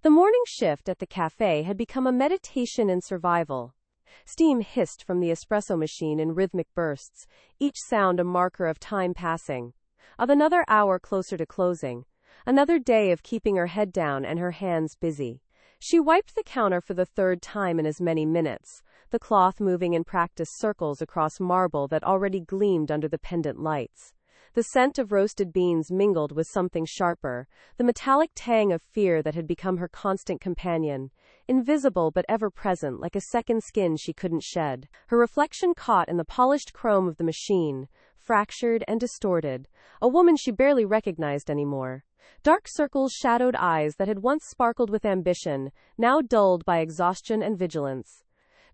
The morning shift at the café had become a meditation in survival. Steam hissed from the espresso machine in rhythmic bursts, each sound a marker of time passing. Of another hour closer to closing. Another day of keeping her head down and her hands busy. She wiped the counter for the third time in as many minutes, the cloth moving in practiced circles across marble that already gleamed under the pendant lights. The scent of roasted beans mingled with something sharper, the metallic tang of fear that had become her constant companion, invisible but ever present like a second skin she couldn't shed. Her reflection caught in the polished chrome of the machine, fractured and distorted, a woman she barely recognized anymore. Dark circles shadowed eyes that had once sparkled with ambition, now dulled by exhaustion and vigilance.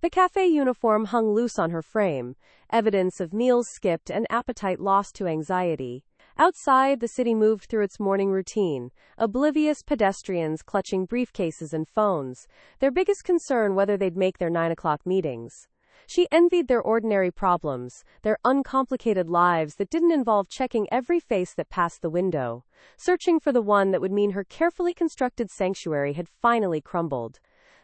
The café uniform hung loose on her frame, evidence of meals skipped and appetite lost to anxiety. Outside, the city moved through its morning routine, oblivious pedestrians clutching briefcases and phones, their biggest concern whether they'd make their 9 o'clock meetings. She envied their ordinary problems, their uncomplicated lives that didn't involve checking every face that passed the window, searching for the one that would mean her carefully constructed sanctuary had finally crumbled.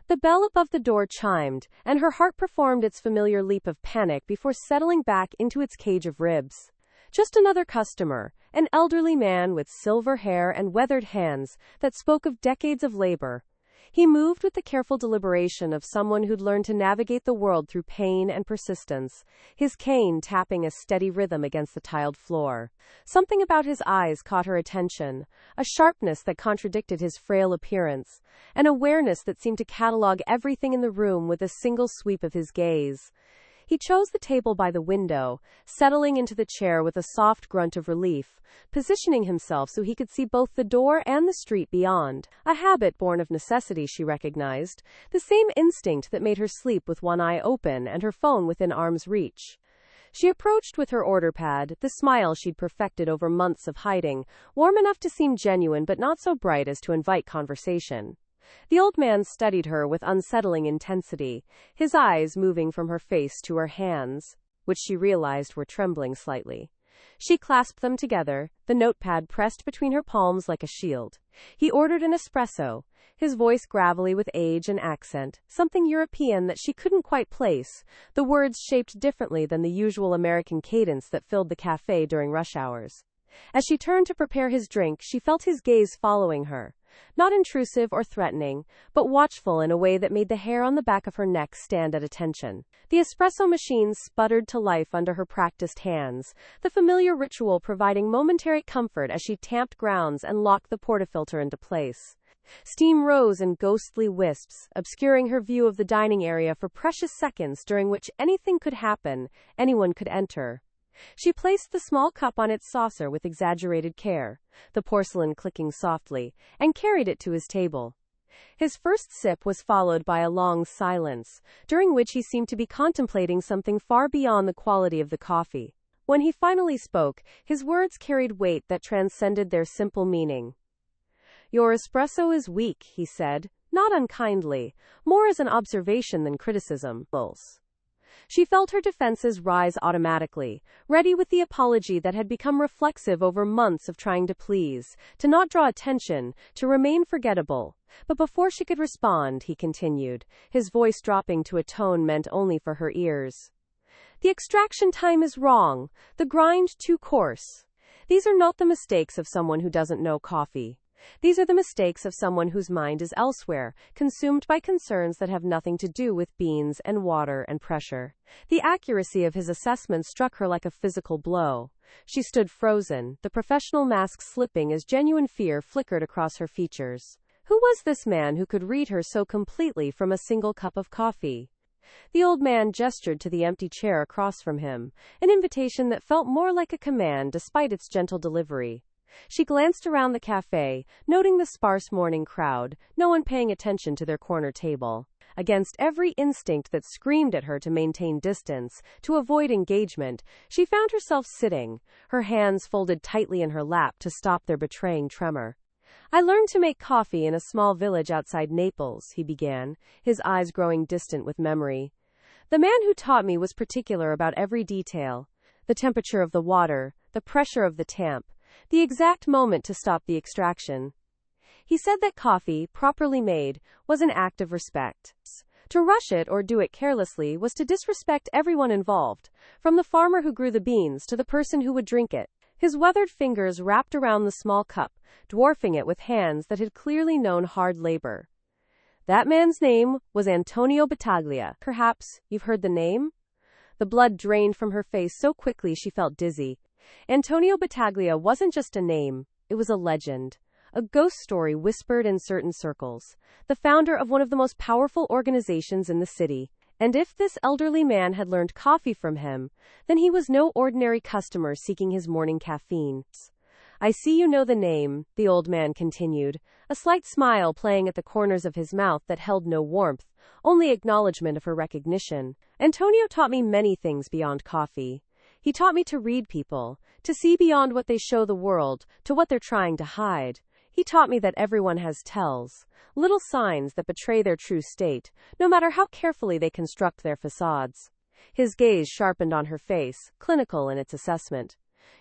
The bell above the door chimed, and her heart performed its familiar leap of panic before settling back into its cage of ribs. Just another customer, an elderly man with silver hair and weathered hands that spoke of decades of labor. He moved with the careful deliberation of someone who'd learned to navigate the world through pain and persistence, his cane tapping a steady rhythm against the tiled floor. Something about his eyes caught her attention, a sharpness that contradicted his frail appearance, an awareness that seemed to catalog everything in the room with a single sweep of his gaze. He chose the table by the window, settling into the chair with a soft grunt of relief, positioning himself so he could see both the door and the street beyond. A habit born of necessity, she recognized, the same instinct that made her sleep with one eye open and her phone within arm's reach. She approached with her order pad, the smile she'd perfected over months of hiding, warm enough to seem genuine but not so bright as to invite conversation. The old man studied her with unsettling intensity, his eyes moving from her face to her hands, which she realized were trembling slightly. She clasped them together, the notepad pressed between her palms like a shield. He ordered an espresso, his voice gravelly with age and accent, something European that she couldn't quite place, the words shaped differently than the usual American cadence that filled the café during rush hours. As she turned to prepare his drink, she felt his gaze following her. Not intrusive or threatening, but watchful in a way that made the hair on the back of her neck stand at attention. The espresso machine sputtered to life under her practiced hands, the familiar ritual providing momentary comfort as she tamped grounds and locked the portafilter into place. Steam rose in ghostly wisps, obscuring her view of the dining area for precious seconds during which anything could happen, anyone could enter. She placed the small cup on its saucer with exaggerated care, the porcelain clicking softly, and carried it to his table. His first sip was followed by a long silence, during which he seemed to be contemplating something far beyond the quality of the coffee. When he finally spoke, his words carried weight that transcended their simple meaning. "Your espresso is weak," he said, not unkindly, more as an observation than criticism. She felt her defenses rise automatically, ready with the apology that had become reflexive over months of trying to please, to not draw attention, to remain forgettable. But before she could respond, he continued, his voice dropping to a tone meant only for her ears. "The extraction time is wrong, the grind too coarse. These are not the mistakes of someone who doesn't know coffee. These are the mistakes of someone whose mind is elsewhere, consumed by concerns that have nothing to do with beans and water and pressure." The accuracy of his assessment struck her like a physical blow. She stood frozen, the professional mask slipping as genuine fear flickered across her features. Who was this man who could read her so completely from a single cup of coffee? The old man gestured to the empty chair across from him, an invitation that felt more like a command despite its gentle delivery. She glanced around the café, noting the sparse morning crowd, no one paying attention to their corner table. Against every instinct that screamed at her to maintain distance, to avoid engagement, she found herself sitting, her hands folded tightly in her lap to stop their betraying tremor. "I learned to make coffee in a small village outside Naples," he began, his eyes growing distant with memory. "The man who taught me was particular about every detail. The temperature of the water, the pressure of the tamp, the exact moment to stop the extraction." He said that coffee, properly made, was an act of respect. To rush it or do it carelessly was to disrespect everyone involved, from the farmer who grew the beans to the person who would drink it. His weathered fingers wrapped around the small cup, dwarfing it with hands that had clearly known hard labor. That man's name was Antonio Battaglia. Perhaps you've heard the name? The blood drained from her face so quickly she felt dizzy. Antonio Battaglia wasn't just a name, it was a legend. A ghost story whispered in certain circles. The founder of one of the most powerful organizations in the city. And if this elderly man had learned coffee from him, then he was no ordinary customer seeking his morning caffeine. I see you know the name, the old man continued, a slight smile playing at the corners of his mouth that held no warmth, only acknowledgement of her recognition. Antonio taught me many things beyond coffee. He taught me to read people, to see beyond what they show the world, to what they're trying to hide. He taught me that everyone has tells, little signs that betray their true state, no matter how carefully they construct their facades. His gaze sharpened on her face, clinical in its assessment.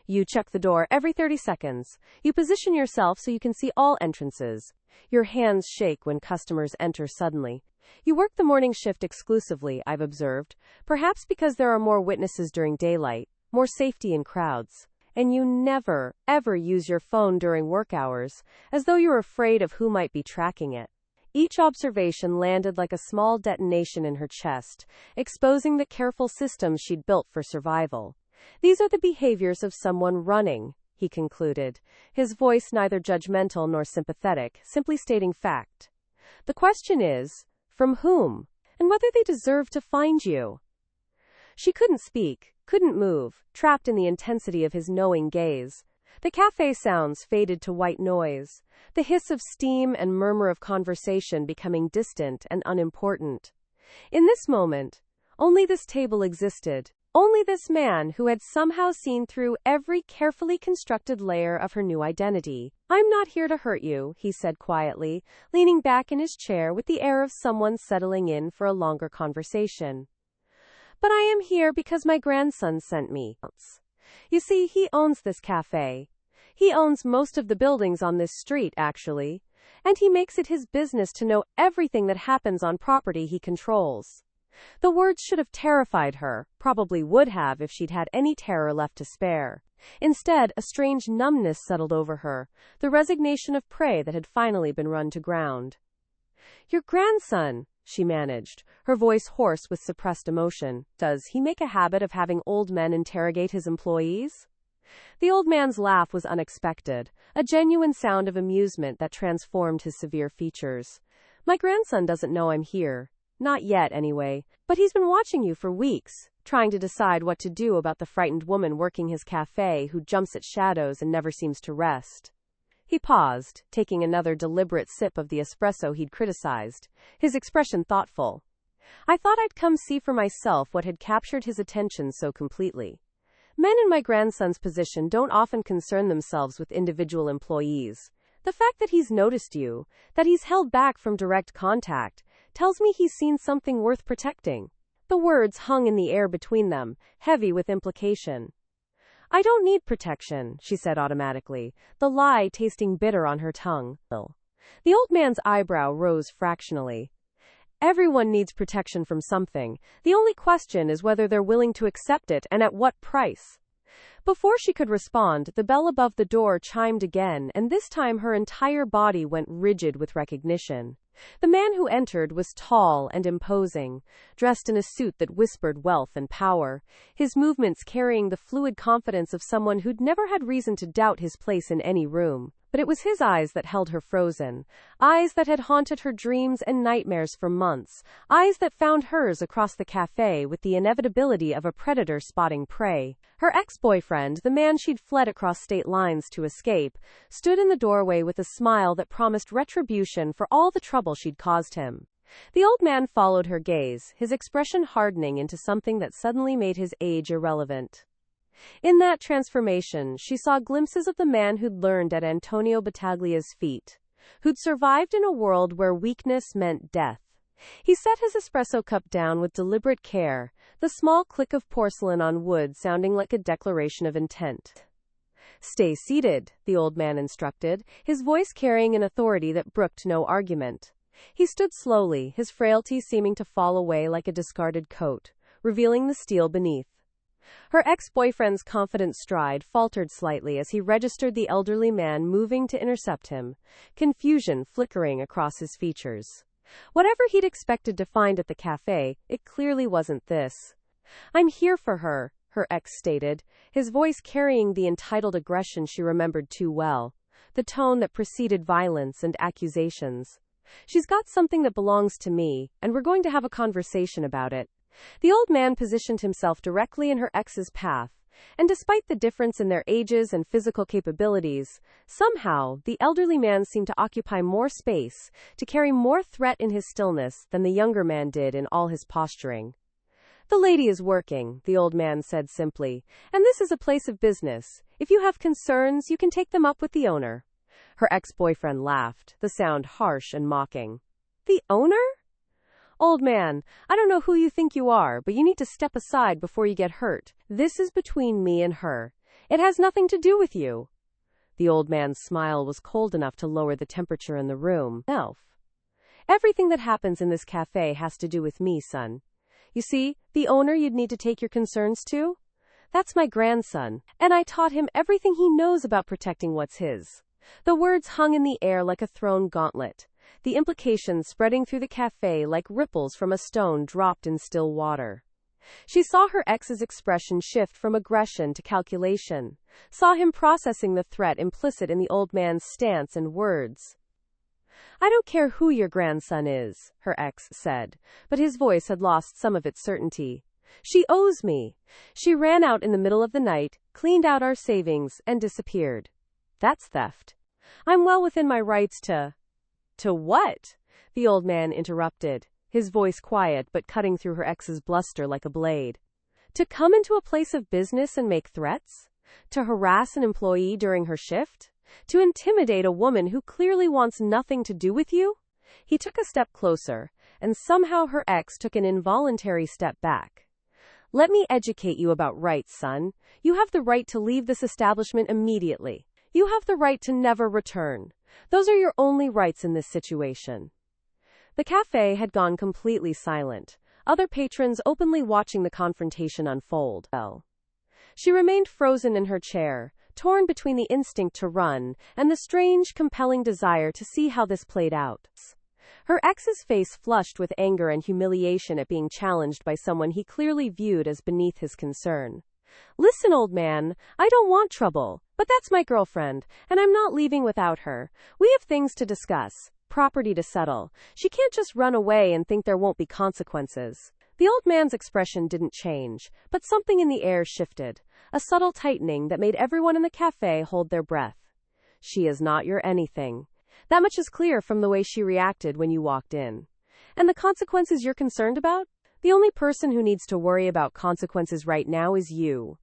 You check the door every 30 seconds. You position yourself so you can see all entrances. Your hands shake when customers enter suddenly. You work the morning shift exclusively, I've observed, perhaps because there are more witnesses during daylight, more safety in crowds. And you never, ever use your phone during work hours, as though you're afraid of who might be tracking it. Each observation landed like a small detonation in her chest, exposing the careful systems she'd built for survival. These are the behaviors of someone running, he concluded, his voice neither judgmental nor sympathetic, simply stating fact. The question is, from whom? And whether they deserve to find you. She couldn't speak, couldn't move, trapped in the intensity of his knowing gaze. The cafe sounds faded to white noise, the hiss of steam and murmur of conversation becoming distant and unimportant. In this moment, only this table existed, only this man who had somehow seen through every carefully constructed layer of her new identity. I'm not here to hurt you, he said quietly, leaning back in his chair with the air of someone settling in for a longer conversation. But I am here because my grandson sent me. You see, he owns this cafe. He owns most of the buildings on this street, actually. And he makes it his business to know everything that happens on property he controls. The words should have terrified her, probably would have if she'd had any terror left to spare. Instead, a strange numbness settled over her, the resignation of prey that had finally been run to ground. Your grandson, she managed, her voice hoarse with suppressed emotion. Does he make a habit of having old men interrogate his employees? The old man's laugh was unexpected, a genuine sound of amusement that transformed his severe features. My grandson doesn't know I'm here. Not yet, anyway. But he's been watching you for weeks, trying to decide what to do about the frightened woman working his cafe who jumps at shadows and never seems to rest. He paused, taking another deliberate sip of the espresso he'd criticized, his expression thoughtful. I thought I'd come see for myself what had captured his attention so completely. Men in my grandson's position don't often concern themselves with individual employees. The fact that he's noticed you, that he's held back from direct contact, tells me he's seen something worth protecting. The words hung in the air between them, heavy with implication. I don't need protection, she said automatically, the lie tasting bitter on her tongue. The old man's eyebrow rose fractionally. Everyone needs protection from something. The only question is whether they're willing to accept it and at what price. Before she could respond, the bell above the door chimed again, and this time her entire body went rigid with recognition. The man who entered was tall and imposing, dressed in a suit that whispered wealth and power, his movements carrying the fluid confidence of someone who'd never had reason to doubt his place in any room. But it was his eyes that held her frozen, eyes that had haunted her dreams and nightmares for months, eyes that found hers across the cafe with the inevitability of a predator spotting prey. Her ex-boyfriend, the man she'd fled across state lines to escape, stood in the doorway with a smile that promised retribution for all the trouble she'd caused him. The old man followed her gaze, his expression hardening into something that suddenly made his age irrelevant. In that transformation, she saw glimpses of the man who'd learned at Antonio Battaglia's feet, who'd survived in a world where weakness meant death. He set his espresso cup down with deliberate care, the small click of porcelain on wood sounding like a declaration of intent. Stay seated, the old man instructed, his voice carrying an authority that brooked no argument. He stood slowly, his frailty seeming to fall away like a discarded coat, revealing the steel beneath. Her ex-boyfriend's confident stride faltered slightly as he registered the elderly man moving to intercept him, confusion flickering across his features. Whatever he'd expected to find at the cafe, it clearly wasn't this. "I'm here for her," her ex stated, his voice carrying the entitled aggression she remembered too well, the tone that preceded violence and accusations. "She's got something that belongs to me, and we're going to have a conversation about it." The old man positioned himself directly in her ex's path, and despite the difference in their ages and physical capabilities, somehow, the elderly man seemed to occupy more space, to carry more threat in his stillness than the younger man did in all his posturing. "The lady is working," the old man said simply, "and this is a place of business. If you have concerns, you can take them up with the owner." Her ex-boyfriend laughed, the sound harsh and mocking. "The owner?" "Old man, I don't know who you think you are, but you need to step aside before you get hurt. This is between me and her. It has nothing to do with you." The old man's smile was cold enough to lower the temperature in the room. "Elf. Everything that happens in this cafe has to do with me, son. You see, the owner you'd need to take your concerns to? That's my grandson, and I taught him everything he knows about protecting what's his." The words hung in the air like a thrown gauntlet, the implications spreading through the cafe like ripples from a stone dropped in still water. She saw her ex's expression shift from aggression to calculation, saw him processing the threat implicit in the old man's stance and words. "I don't care who your grandson is," her ex said, but his voice had lost some of its certainty. "She owes me. She ran out in the middle of the night, cleaned out our savings, and disappeared. That's theft. I'm well within my rights to—" "To what?" the old man interrupted, his voice quiet but cutting through her ex's bluster like a blade. "To come into a place of business and make threats? To harass an employee during her shift? To intimidate a woman who clearly wants nothing to do with you?" He took a step closer, and somehow her ex took an involuntary step back. "Let me educate you about rights, son. You have the right to leave this establishment immediately. You have the right to never return. Those are your only rights in this situation." The cafe had gone completely silent, other patrons openly watching the confrontation unfold. She remained frozen in her chair, torn between the instinct to run and the strange, compelling desire to see how this played out. Her ex's face flushed with anger and humiliation at being challenged by someone he clearly viewed as beneath his concern. "Listen, old man, I don't want trouble, but that's my girlfriend, and I'm not leaving without her. We have things to discuss, property to settle. She can't just run away and think there won't be consequences." The old man's expression didn't change, but something in the air shifted, a subtle tightening that made everyone in the cafe hold their breath. "She is not your anything. That much is clear from the way she reacted when you walked in. And the consequences you're concerned about? The only person who needs to worry about consequences right now is you."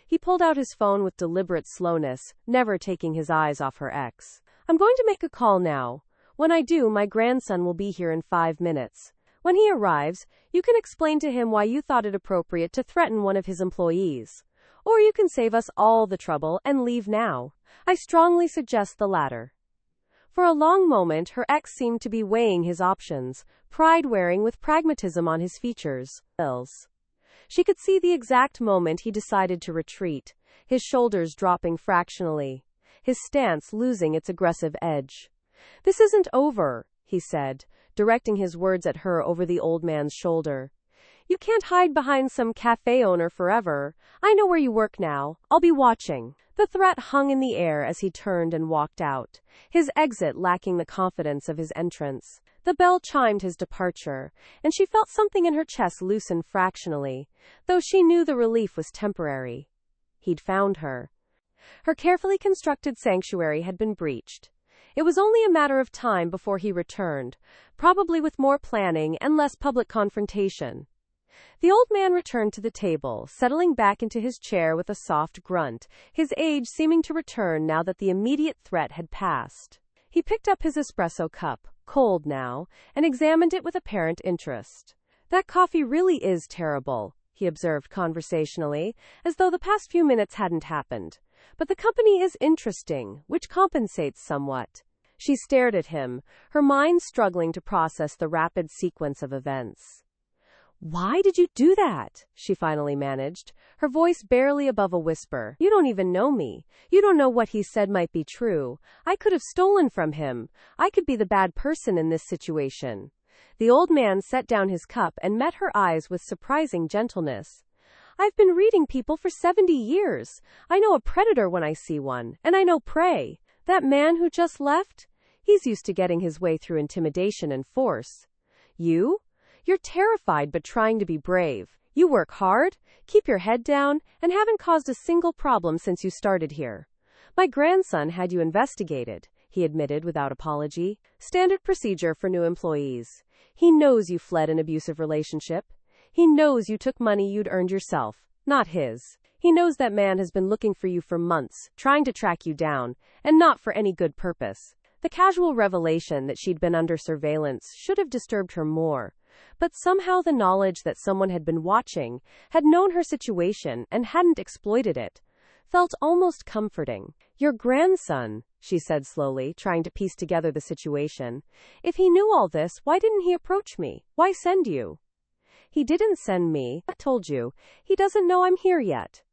He pulled out his phone with deliberate slowness, never taking his eyes off her ex. "I'm going to make a call now. When I do, my grandson will be here in 5 minutes. When he arrives, you can explain to him why you thought it appropriate to threaten one of his employees. Or you can save us all the trouble and leave now. I strongly suggest the latter." For a long moment, her ex seemed to be weighing his options, pride wearing with pragmatism on his features. She could see the exact moment he decided to retreat, his shoulders dropping fractionally, his stance losing its aggressive edge. "This isn't over," he said, directing his words at her over the old man's shoulder. "You can't hide behind some cafe owner forever. I know where you work now. I'll be watching." The threat hung in the air as he turned and walked out, his exit lacking the confidence of his entrance. The bell chimed his departure, and she felt something in her chest loosen fractionally, though she knew the relief was temporary. He'd found her. Her carefully constructed sanctuary had been breached. It was only a matter of time before he returned, probably with more planning and less public confrontation. The old man returned to the table, settling back into his chair with a soft grunt, his age seeming to return now that the immediate threat had passed. He picked up his espresso cup, cold now, and examined it with apparent interest. "That coffee really is terrible," he observed conversationally, as though the past few minutes hadn't happened. But the company is interesting, which compensates somewhat. She stared at him, her mind struggling to process the rapid sequence of events. Why did you do that? She finally managed, her voice barely above a whisper. You don't even know me. You don't know what he said might be true. I could have stolen from him. I could be the bad person in this situation. The old man set down his cup and met her eyes with surprising gentleness. I've been reading people for 70 years. I know a predator when I see one, and I know prey. That man who just left? He's used to getting his way through intimidation and force. You? You're terrified but trying to be brave. You work hard, keep your head down, and haven't caused a single problem since you started here. My grandson had you investigated, he admitted without apology. Standard procedure for new employees. He knows you fled an abusive relationship. He knows you took money you'd earned yourself, not his. He knows that man has been looking for you for months, trying to track you down, and not for any good purpose. The casual revelation that she'd been under surveillance should have disturbed her more. But somehow the knowledge that someone had been watching, had known her situation, and hadn't exploited it, felt almost comforting. Your grandson, she said slowly, trying to piece together the situation. If he knew all this, why didn't he approach me? Why send you? He didn't send me. I told you. He doesn't know I'm here yet.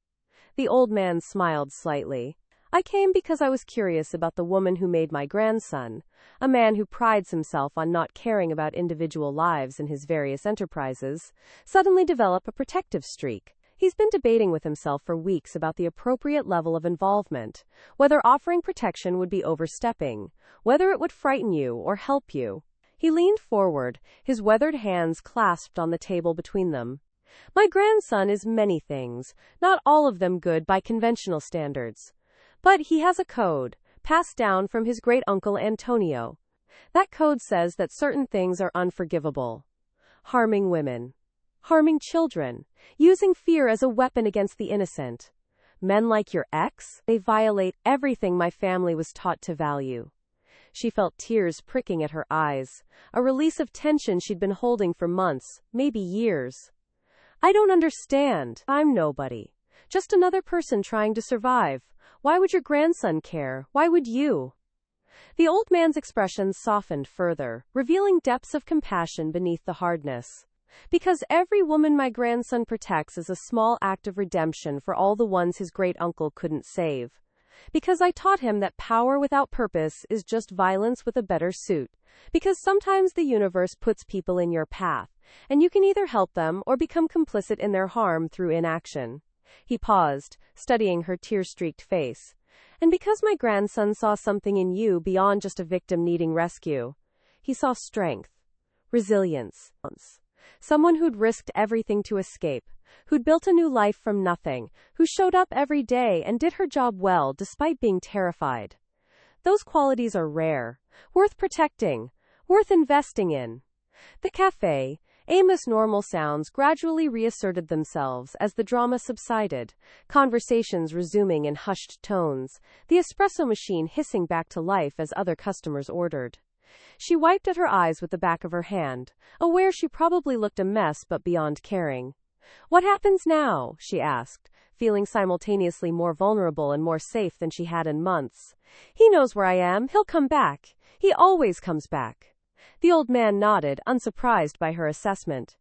The old man smiled slightly. I came because I was curious about the woman who made my grandson, a man who prides himself on not caring about individual lives in his various enterprises, suddenly develop a protective streak. He's been debating with himself for weeks about the appropriate level of involvement, whether offering protection would be overstepping, whether it would frighten you or help you. He leaned forward, his weathered hands clasped on the table between them. My grandson is many things, not all of them good by conventional standards. But he has a code, passed down from his great-uncle Antonio. That code says that certain things are unforgivable. Harming women. Harming children. Using fear as a weapon against the innocent. Men like your ex, they violate everything my family was taught to value. She felt tears pricking at her eyes, a release of tension she'd been holding for months, maybe years. I don't understand. I'm nobody. Just another person trying to survive. Why would your grandson care? Why would you? The old man's expression softened further, revealing depths of compassion beneath the hardness. Because every woman my grandson protects is a small act of redemption for all the ones his great-uncle couldn't save. Because I taught him that power without purpose is just violence with a better suit. Because sometimes the universe puts people in your path, and you can either help them or become complicit in their harm through inaction. He paused, studying her tear-streaked face. And because my grandson saw something in you beyond just a victim needing rescue. He saw strength, resilience. Someone who'd risked everything to escape, who'd built a new life from nothing, who showed up every day and did her job well despite being terrified. Those qualities are rare, worth protecting, worth investing in. The café, Amos' normal sounds gradually reasserted themselves as the drama subsided, conversations resuming in hushed tones, the espresso machine hissing back to life as other customers ordered. She wiped at her eyes with the back of her hand, aware she probably looked a mess but beyond caring. What happens now? She asked, feeling simultaneously more vulnerable and more safe than she had in months. He knows where I am. He'll come back. He always comes back. The old man nodded, unsurprised by her assessment.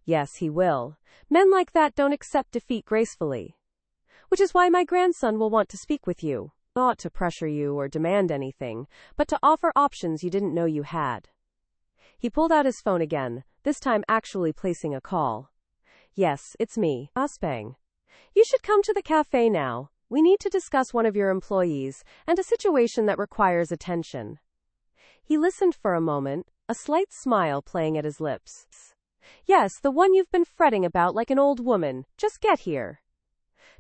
Yes, he will. Men like that don't accept defeat gracefully. Which is why my grandson will want to speak with you. Not to pressure you or demand anything, but to offer options you didn't know you had. He pulled out his phone again, this time actually placing a call. Yes, it's me, Aspang. You should come to the cafe now. We need to discuss one of your employees, and a situation that requires attention. He listened for a moment, a slight smile playing at his lips. Yes, the one you've been fretting about like an old woman. Just get here.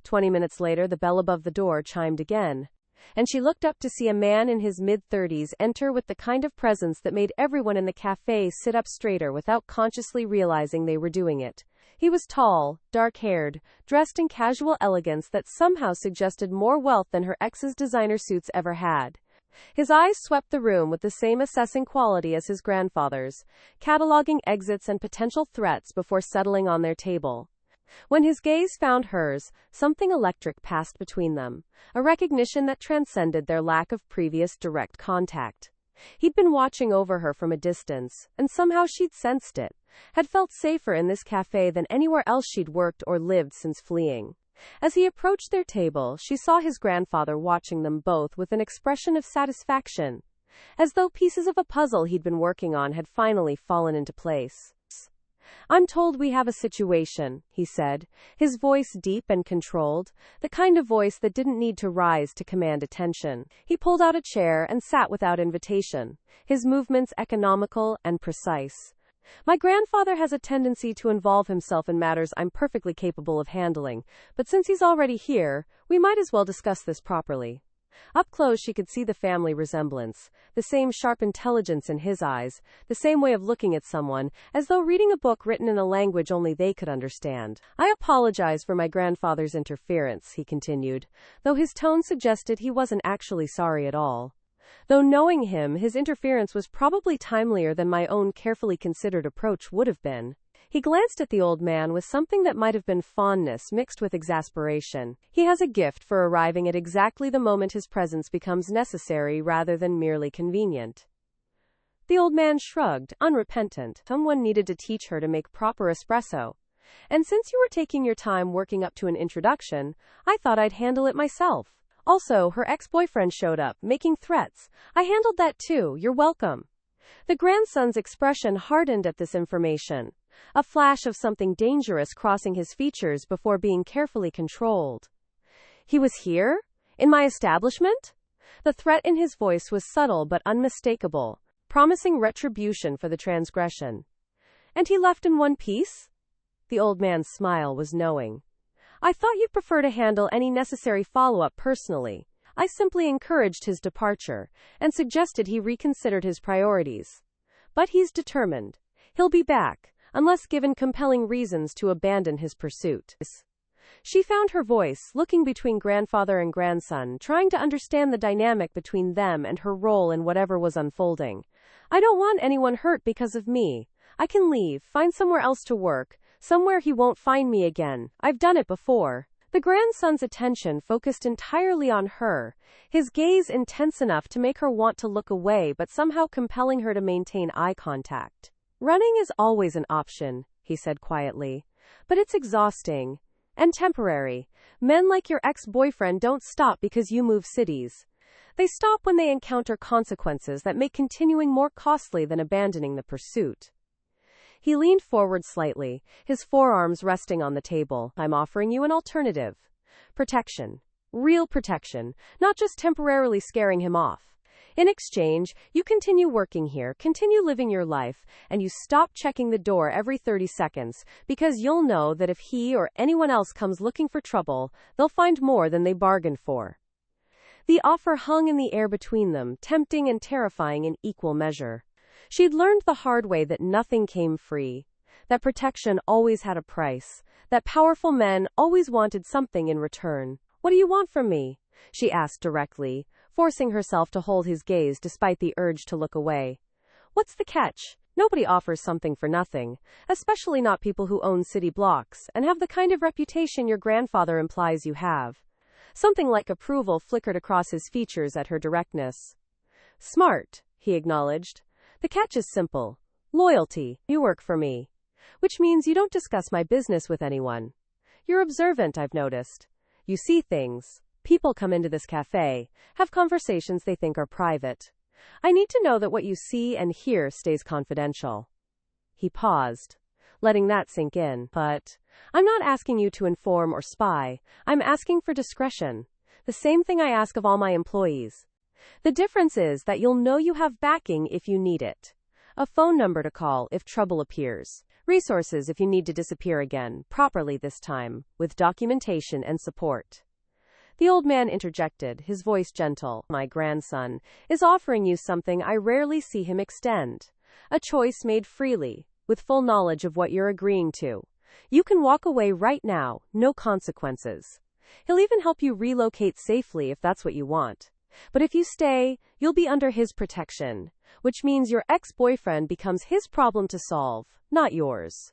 20 minutes later, the bell above the door chimed again, and she looked up to see a man in his mid-30s enter with the kind of presence that made everyone in the cafe sit up straighter without consciously realizing they were doing it. He was tall, dark-haired, dressed in casual elegance that somehow suggested more wealth than her ex's designer suits ever had. His eyes swept the room with the same assessing quality as his grandfather's, cataloging exits and potential threats before settling on their table. When his gaze found hers, something electric passed between them, a recognition that transcended their lack of previous direct contact. He'd been watching over her from a distance, and somehow she'd sensed it, had felt safer in this cafe than anywhere else she'd worked or lived since fleeing. As he approached their table, she saw his grandfather watching them both with an expression of satisfaction, as though pieces of a puzzle he'd been working on had finally fallen into place. "I'm told we have a situation," he said, his voice deep and controlled, the kind of voice that didn't need to rise to command attention. He pulled out a chair and sat without invitation, his movements economical and precise. "My grandfather has a tendency to involve himself in matters I'm perfectly capable of handling, but since he's already here, we might as well discuss this properly." Up close she could see the family resemblance, the same sharp intelligence in his eyes, the same way of looking at someone, as though reading a book written in a language only they could understand. "I apologize for my grandfather's interference," he continued, though his tone suggested he wasn't actually sorry at all. Though knowing him, his interference was probably timelier than my own carefully considered approach would have been. He glanced at the old man with something that might have been fondness mixed with exasperation. "He has a gift for arriving at exactly the moment his presence becomes necessary rather than merely convenient." The old man shrugged, unrepentant. "Someone needed to teach her to make proper espresso. And since you were taking your time working up to an introduction, I thought I'd handle it myself. Also, her ex-boyfriend showed up, making threats. I handled that too, you're welcome." The grandson's expression hardened at this information, a flash of something dangerous crossing his features before being carefully controlled. "He was here? In my establishment?" The threat in his voice was subtle but unmistakable, promising retribution for the transgression. "And he left in one piece?" The old man's smile was knowing. "I thought you'd prefer to handle any necessary follow-up personally. I simply encouraged his departure, and suggested he reconsidered his priorities. But he's determined. He'll be back, unless given compelling reasons to abandon his pursuit." She found her voice, looking between grandfather and grandson, trying to understand the dynamic between them and her role in whatever was unfolding. "I don't want anyone hurt because of me. I can leave, find somewhere else to work, somewhere he won't find me again. I've done it before." The grandson's attention focused entirely on her, his gaze intense enough to make her want to look away but somehow compelling her to maintain eye contact. "Running is always an option," he said quietly, "but it's exhausting and temporary. Men like your ex-boyfriend don't stop because you move cities. They stop when they encounter consequences that make continuing more costly than abandoning the pursuit." He leaned forward slightly, his forearms resting on the table. "I'm offering you an alternative. Protection. Real protection, not just temporarily scaring him off. In exchange, you continue working here, continue living your life, and you stop checking the door every 30 seconds, because you'll know that if he or anyone else comes looking for trouble, they'll find more than they bargained for." The offer hung in the air between them, tempting and terrifying in equal measure. She'd learned the hard way that nothing came free, that protection always had a price, that powerful men always wanted something in return. "What do you want from me?" she asked directly, forcing herself to hold his gaze despite the urge to look away. "What's the catch? Nobody offers something for nothing, especially not people who own city blocks and have the kind of reputation your grandfather implies you have." Something like approval flickered across his features at her directness. "Smart," he acknowledged. "The catch is simple. Loyalty. You work for me. Which means you don't discuss my business with anyone. You're observant, I've noticed. You see things. People come into this cafe, have conversations they think are private. I need to know that what you see and hear stays confidential." He paused, letting that sink in. "But I'm not asking you to inform or spy. I'm asking for discretion. The same thing I ask of all my employees. The difference is that you'll know you have backing if you need it. A phone number to call if trouble appears. Resources if you need to disappear again, properly this time, with documentation and support." The old man interjected, his voice gentle. "My grandson is offering you something I rarely see him extend. A choice made freely, with full knowledge of what you're agreeing to. You can walk away right now, no consequences. He'll even help you relocate safely if that's what you want. But if you stay, you'll be under his protection, which means your ex-boyfriend becomes his problem to solve, not yours."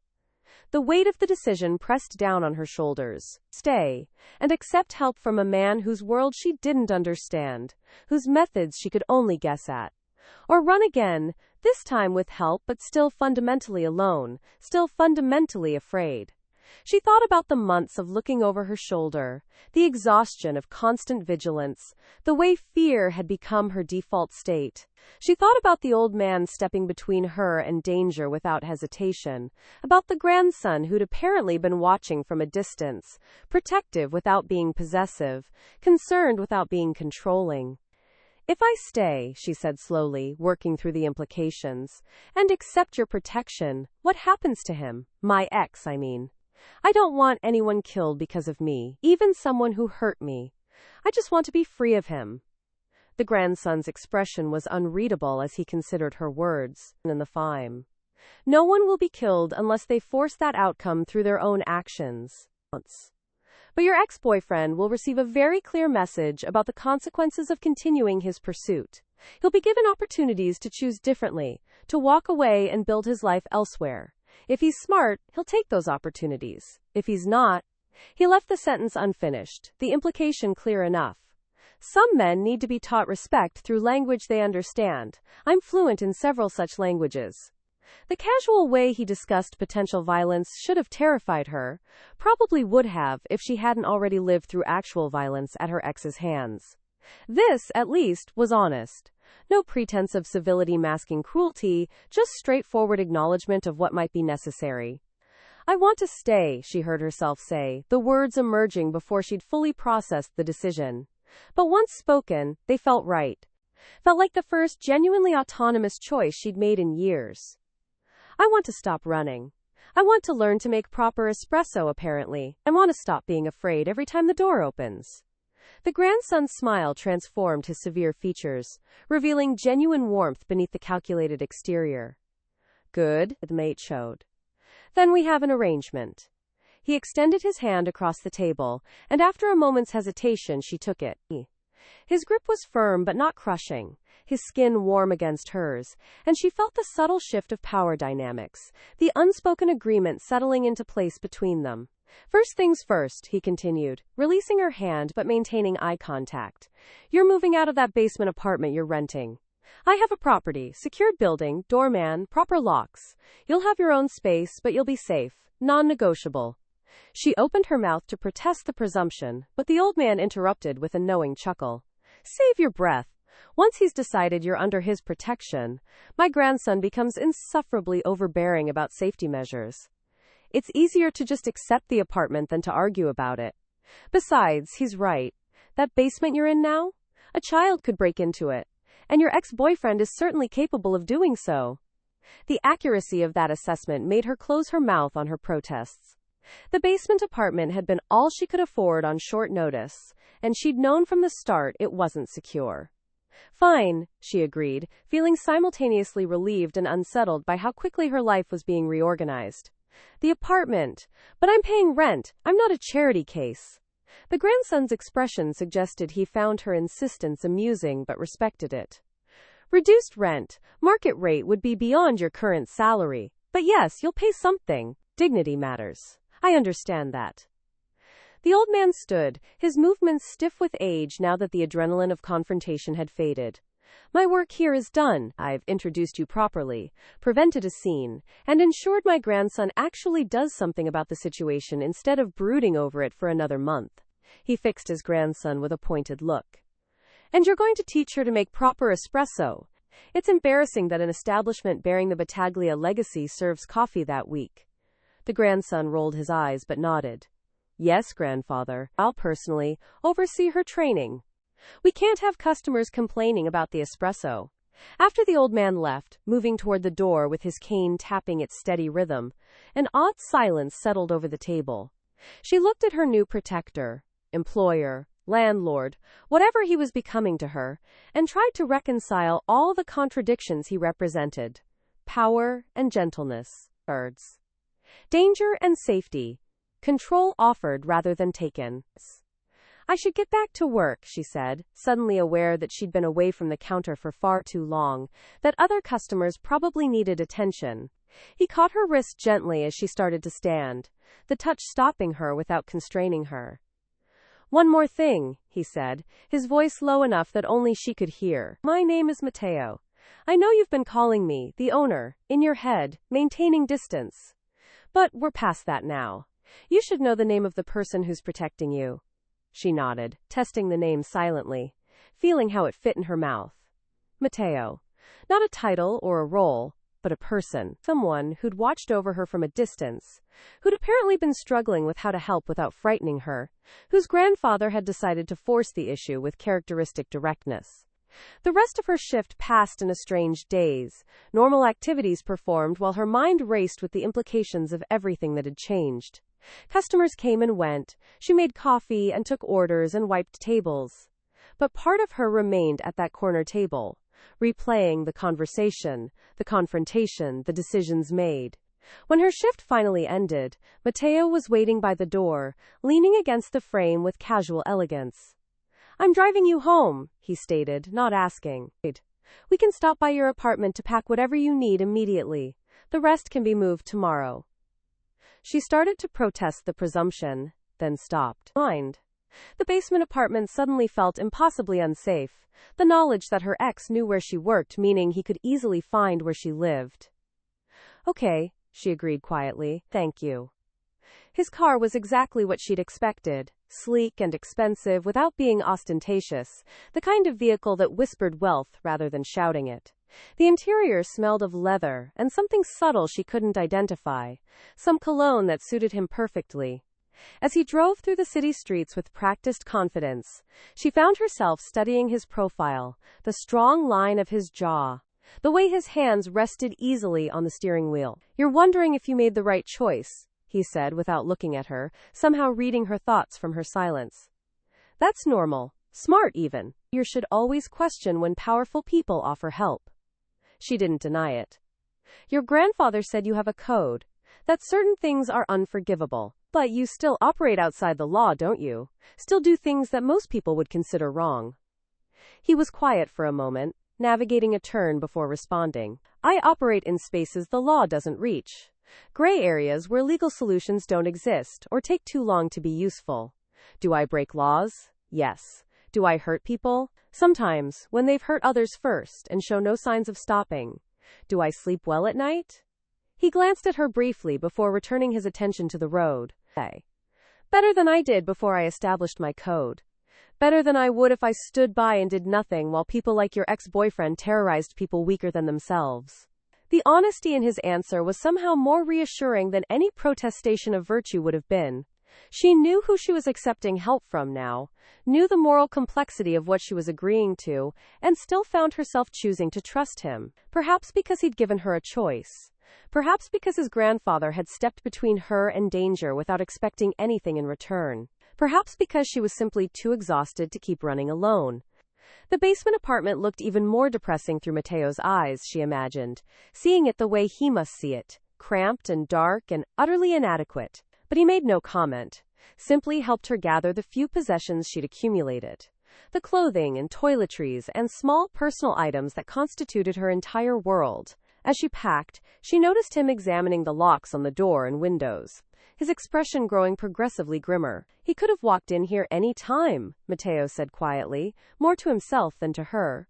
The weight of the decision pressed down on her shoulders. Stay, and accept help from a man whose world she didn't understand, whose methods she could only guess at. Or run again, this time with help but still fundamentally alone, still fundamentally afraid. She thought about the months of looking over her shoulder, the exhaustion of constant vigilance, the way fear had become her default state. She thought about the old man stepping between her and danger without hesitation, about the grandson who'd apparently been watching from a distance, protective without being possessive, concerned without being controlling. If I stay, she said slowly, working through the implications, and accept your protection, what happens to him? My ex, I mean. I don't want anyone killed because of me, even someone who hurt me. I just want to be free of him. The grandson's expression was unreadable as he considered her words. In the fime. No one will be killed unless they force that outcome through their own actions. But your ex-boyfriend will receive a very clear message about the consequences of continuing his pursuit. He'll be given opportunities to choose differently, to walk away and build his life elsewhere. If he's smart, he'll take those opportunities. If he's not, he left the sentence unfinished, the implication clear enough. Some men need to be taught respect through language they understand. I'm fluent in several such languages. The casual way he discussed potential violence should have terrified her, probably would have if she hadn't already lived through actual violence at her ex's hands. This, at least, was honest. No pretense of civility masking cruelty, just straightforward acknowledgement of what might be necessary. I want to stay, she heard herself say, the words emerging before she'd fully processed the decision. But once spoken, they felt right. Felt like the first genuinely autonomous choice she'd made in years. I want to stop running. I want to learn to make proper espresso, apparently. I want to stop being afraid every time the door opens. The grandson's smile transformed his severe features, revealing genuine warmth beneath the calculated exterior. Good, the mate showed. Then we have an arrangement. He extended his hand across the table, and after a moment's hesitation she took it. His grip was firm but not crushing, his skin warm against hers, and she felt the subtle shift of power dynamics, the unspoken agreement settling into place between them. First things first, he continued, releasing her hand but maintaining eye contact. You're moving out of that basement apartment you're renting. I have a property, secured building, doorman, proper locks. You'll have your own space, but you'll be safe, non-negotiable. She opened her mouth to protest the presumption, but the old man interrupted with a knowing chuckle. Save your breath. Once he's decided you're under his protection, my grandson becomes insufferably overbearing about safety measures. It's easier to just accept the apartment than to argue about it. Besides, he's right. That basement you're in now? A child could break into it. And your ex-boyfriend is certainly capable of doing so. The accuracy of that assessment made her close her mouth on her protests. The basement apartment had been all she could afford on short notice, and she'd known from the start it wasn't secure. Fine, she agreed, feeling simultaneously relieved and unsettled by how quickly her life was being reorganized. The apartment. But I'm paying rent. I'm not a charity case. The grandson's expression suggested he found her insistence amusing but respected it. Reduced rent, market rate would be beyond your current salary. But yes, you'll pay something. Dignity matters. I understand that. The old man stood, his movements stiff with age now that the adrenaline of confrontation had faded. My work here is done. I've introduced you properly, prevented a scene, and ensured my grandson actually does something about the situation instead of brooding over it for another month. He fixed his grandson with a pointed look. And you're going to teach her to make proper espresso. It's embarrassing that an establishment bearing the Battaglia legacy serves coffee that week. The grandson rolled his eyes but nodded. Yes, grandfather. I'll personally oversee her training. We can't have customers complaining about the espresso. After the old man left, moving toward the door with his cane tapping its steady rhythm, an odd silence settled over the table. She looked at her new protector, employer, landlord, whatever he was becoming to her, and tried to reconcile all the contradictions he represented. Power and gentleness, birds. Danger and safety. Control offered rather than taken. I should get back to work, she said, suddenly aware that she'd been away from the counter for far too long, that other customers probably needed attention. He caught her wrist gently as she started to stand, the touch stopping her without constraining her. "One more thing," he said, his voice low enough that only she could hear. "My name is Matteo. I know you've been calling me, the owner, in your head, maintaining distance. But we're past that now. You should know the name of the person who's protecting you." She nodded, testing the name silently, feeling how it fit in her mouth. Matteo. Not a title or a role, but a person. Someone who'd watched over her from a distance, who'd apparently been struggling with how to help without frightening her, whose grandfather had decided to force the issue with characteristic directness. The rest of her shift passed in a strange daze, normal activities performed while her mind raced with the implications of everything that had changed. Customers came and went, she made coffee and took orders and wiped tables. But part of her remained at that corner table, replaying the conversation, the confrontation, the decisions made. When her shift finally ended, Matteo was waiting by the door, leaning against the frame with casual elegance. "I'm driving you home," he stated, not asking. "We can stop by your apartment to pack whatever you need immediately. The rest can be moved tomorrow." She started to protest the presumption, then stopped. Mind. The basement apartment suddenly felt impossibly unsafe, the knowledge that her ex knew where she worked meaning he could easily find where she lived. "Okay," she agreed quietly, "thank you." His car was exactly what she'd expected, sleek and expensive without being ostentatious, the kind of vehicle that whispered wealth rather than shouting it. The interior smelled of leather and something subtle she couldn't identify, some cologne that suited him perfectly. As he drove through the city streets with practiced confidence, she found herself studying his profile, the strong line of his jaw, the way his hands rested easily on the steering wheel. "You're wondering if you made the right choice," he said without looking at her, somehow reading her thoughts from her silence. "That's normal, smart even. You should always question when powerful people offer help." She didn't deny it. "Your grandfather said you have a code, that certain things are unforgivable. But you still operate outside the law, don't you? Still do things that most people would consider wrong." He was quiet for a moment, navigating a turn before responding. "I operate in spaces the law doesn't reach. Gray areas where legal solutions don't exist or take too long to be useful. Do I break laws? Yes. Do I hurt people? Sometimes, when they've hurt others first and show no signs of stopping. Do I sleep well at night?" He glanced at her briefly before returning his attention to the road. "Better than I did before I established my code. Better than I would if I stood by and did nothing while people like your ex-boyfriend terrorized people weaker than themselves." The honesty in his answer was somehow more reassuring than any protestation of virtue would have been. She knew who she was accepting help from now, knew the moral complexity of what she was agreeing to, and still found herself choosing to trust him. Perhaps because he'd given her a choice. Perhaps because his grandfather had stepped between her and danger without expecting anything in return. Perhaps because she was simply too exhausted to keep running alone. The basement apartment looked even more depressing through Matteo's eyes, she imagined, seeing it the way he must see it, cramped and dark and utterly inadequate. But he made no comment, simply helped her gather the few possessions she'd accumulated. The clothing and toiletries and small personal items that constituted her entire world. As she packed, she noticed him examining the locks on the door and windows, his expression growing progressively grimmer. "He could have walked in here any time," Matteo said quietly, more to himself than to her.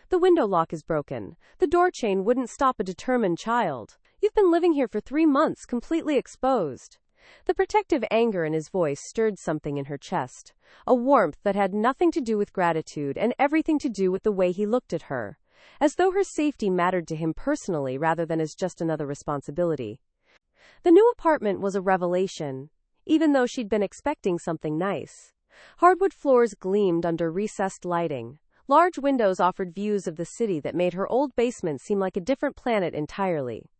"The window lock is broken. The door chain wouldn't stop a determined child. You've been living here for 3 months, completely exposed." The protective anger in his voice stirred something in her chest, a warmth that had nothing to do with gratitude and everything to do with the way he looked at her, as though her safety mattered to him personally rather than as just another responsibility. The new apartment was a revelation, even though she'd been expecting something nice. Hardwood floors gleamed under recessed lighting. Large windows offered views of the city that made her old basement seem like a different planet entirely.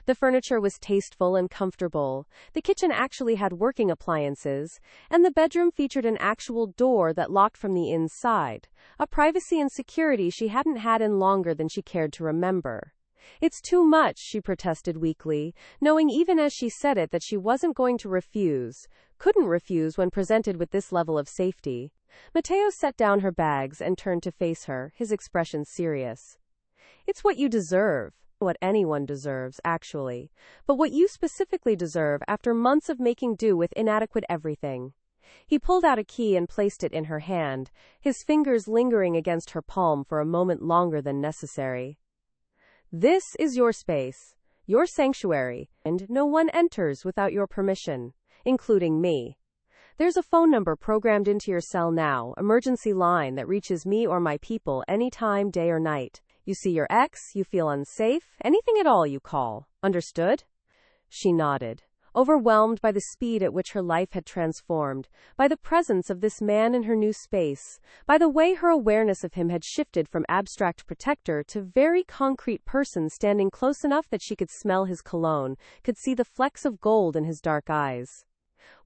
The furniture was tasteful and comfortable, the kitchen actually had working appliances, and the bedroom featured an actual door that locked from the inside, a privacy and security she hadn't had in longer than she cared to remember. "It's too much," she protested weakly, knowing even as she said it that she wasn't going to refuse, couldn't refuse when presented with this level of safety. Matteo set down her bags and turned to face her, his expression serious. "It's what you deserve," What anyone deserves, actually, but what you specifically deserve after months of making do with inadequate everything. He pulled out a key and placed it in her hand, his fingers lingering against her palm for a moment longer than necessary. This is your space, your sanctuary, and no one enters without your permission, including me. There's a phone number programmed into your cell now, emergency line that reaches me or my people anytime, day or night. You see your ex, you feel unsafe, anything at all you call. Understood? She nodded, overwhelmed by the speed at which her life had transformed, by the presence of this man in her new space, by the way her awareness of him had shifted from abstract protector to very concrete person standing close enough that she could smell his cologne, could see the flecks of gold in his dark eyes.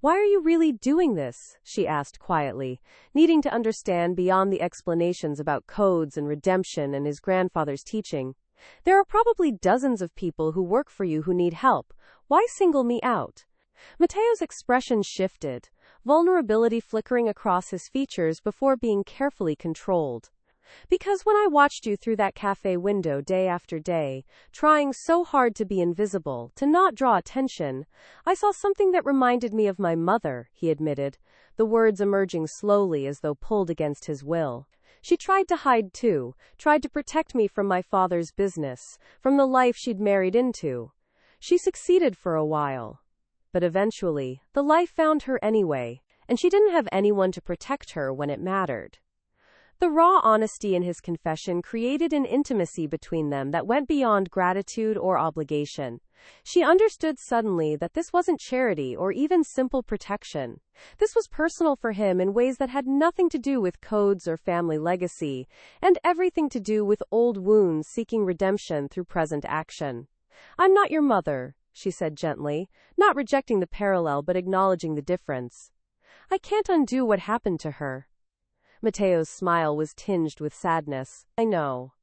Why are you really doing this? She asked quietly, needing to understand beyond the explanations about codes and redemption and his grandfather's teaching. There are probably dozens of people who work for you who need help. Why single me out? Mateo's expression shifted, vulnerability flickering across his features before being carefully controlled. Because when I watched you through that cafe window day after day, trying so hard to be invisible, to not draw attention, I saw something that reminded me of my mother, he admitted, the words emerging slowly as though pulled against his will. She tried to hide too, tried to protect me from my father's business, from the life she'd married into. She succeeded for a while. But eventually, the life found her anyway, and she didn't have anyone to protect her when it mattered. The raw honesty in his confession created an intimacy between them that went beyond gratitude or obligation. She understood suddenly that this wasn't charity or even simple protection. This was personal for him in ways that had nothing to do with codes or family legacy, and everything to do with old wounds seeking redemption through present action. I'm not your mother, she said gently, not rejecting the parallel but acknowledging the difference. I can't undo what happened to her. Mateo's smile was tinged with sadness. I know.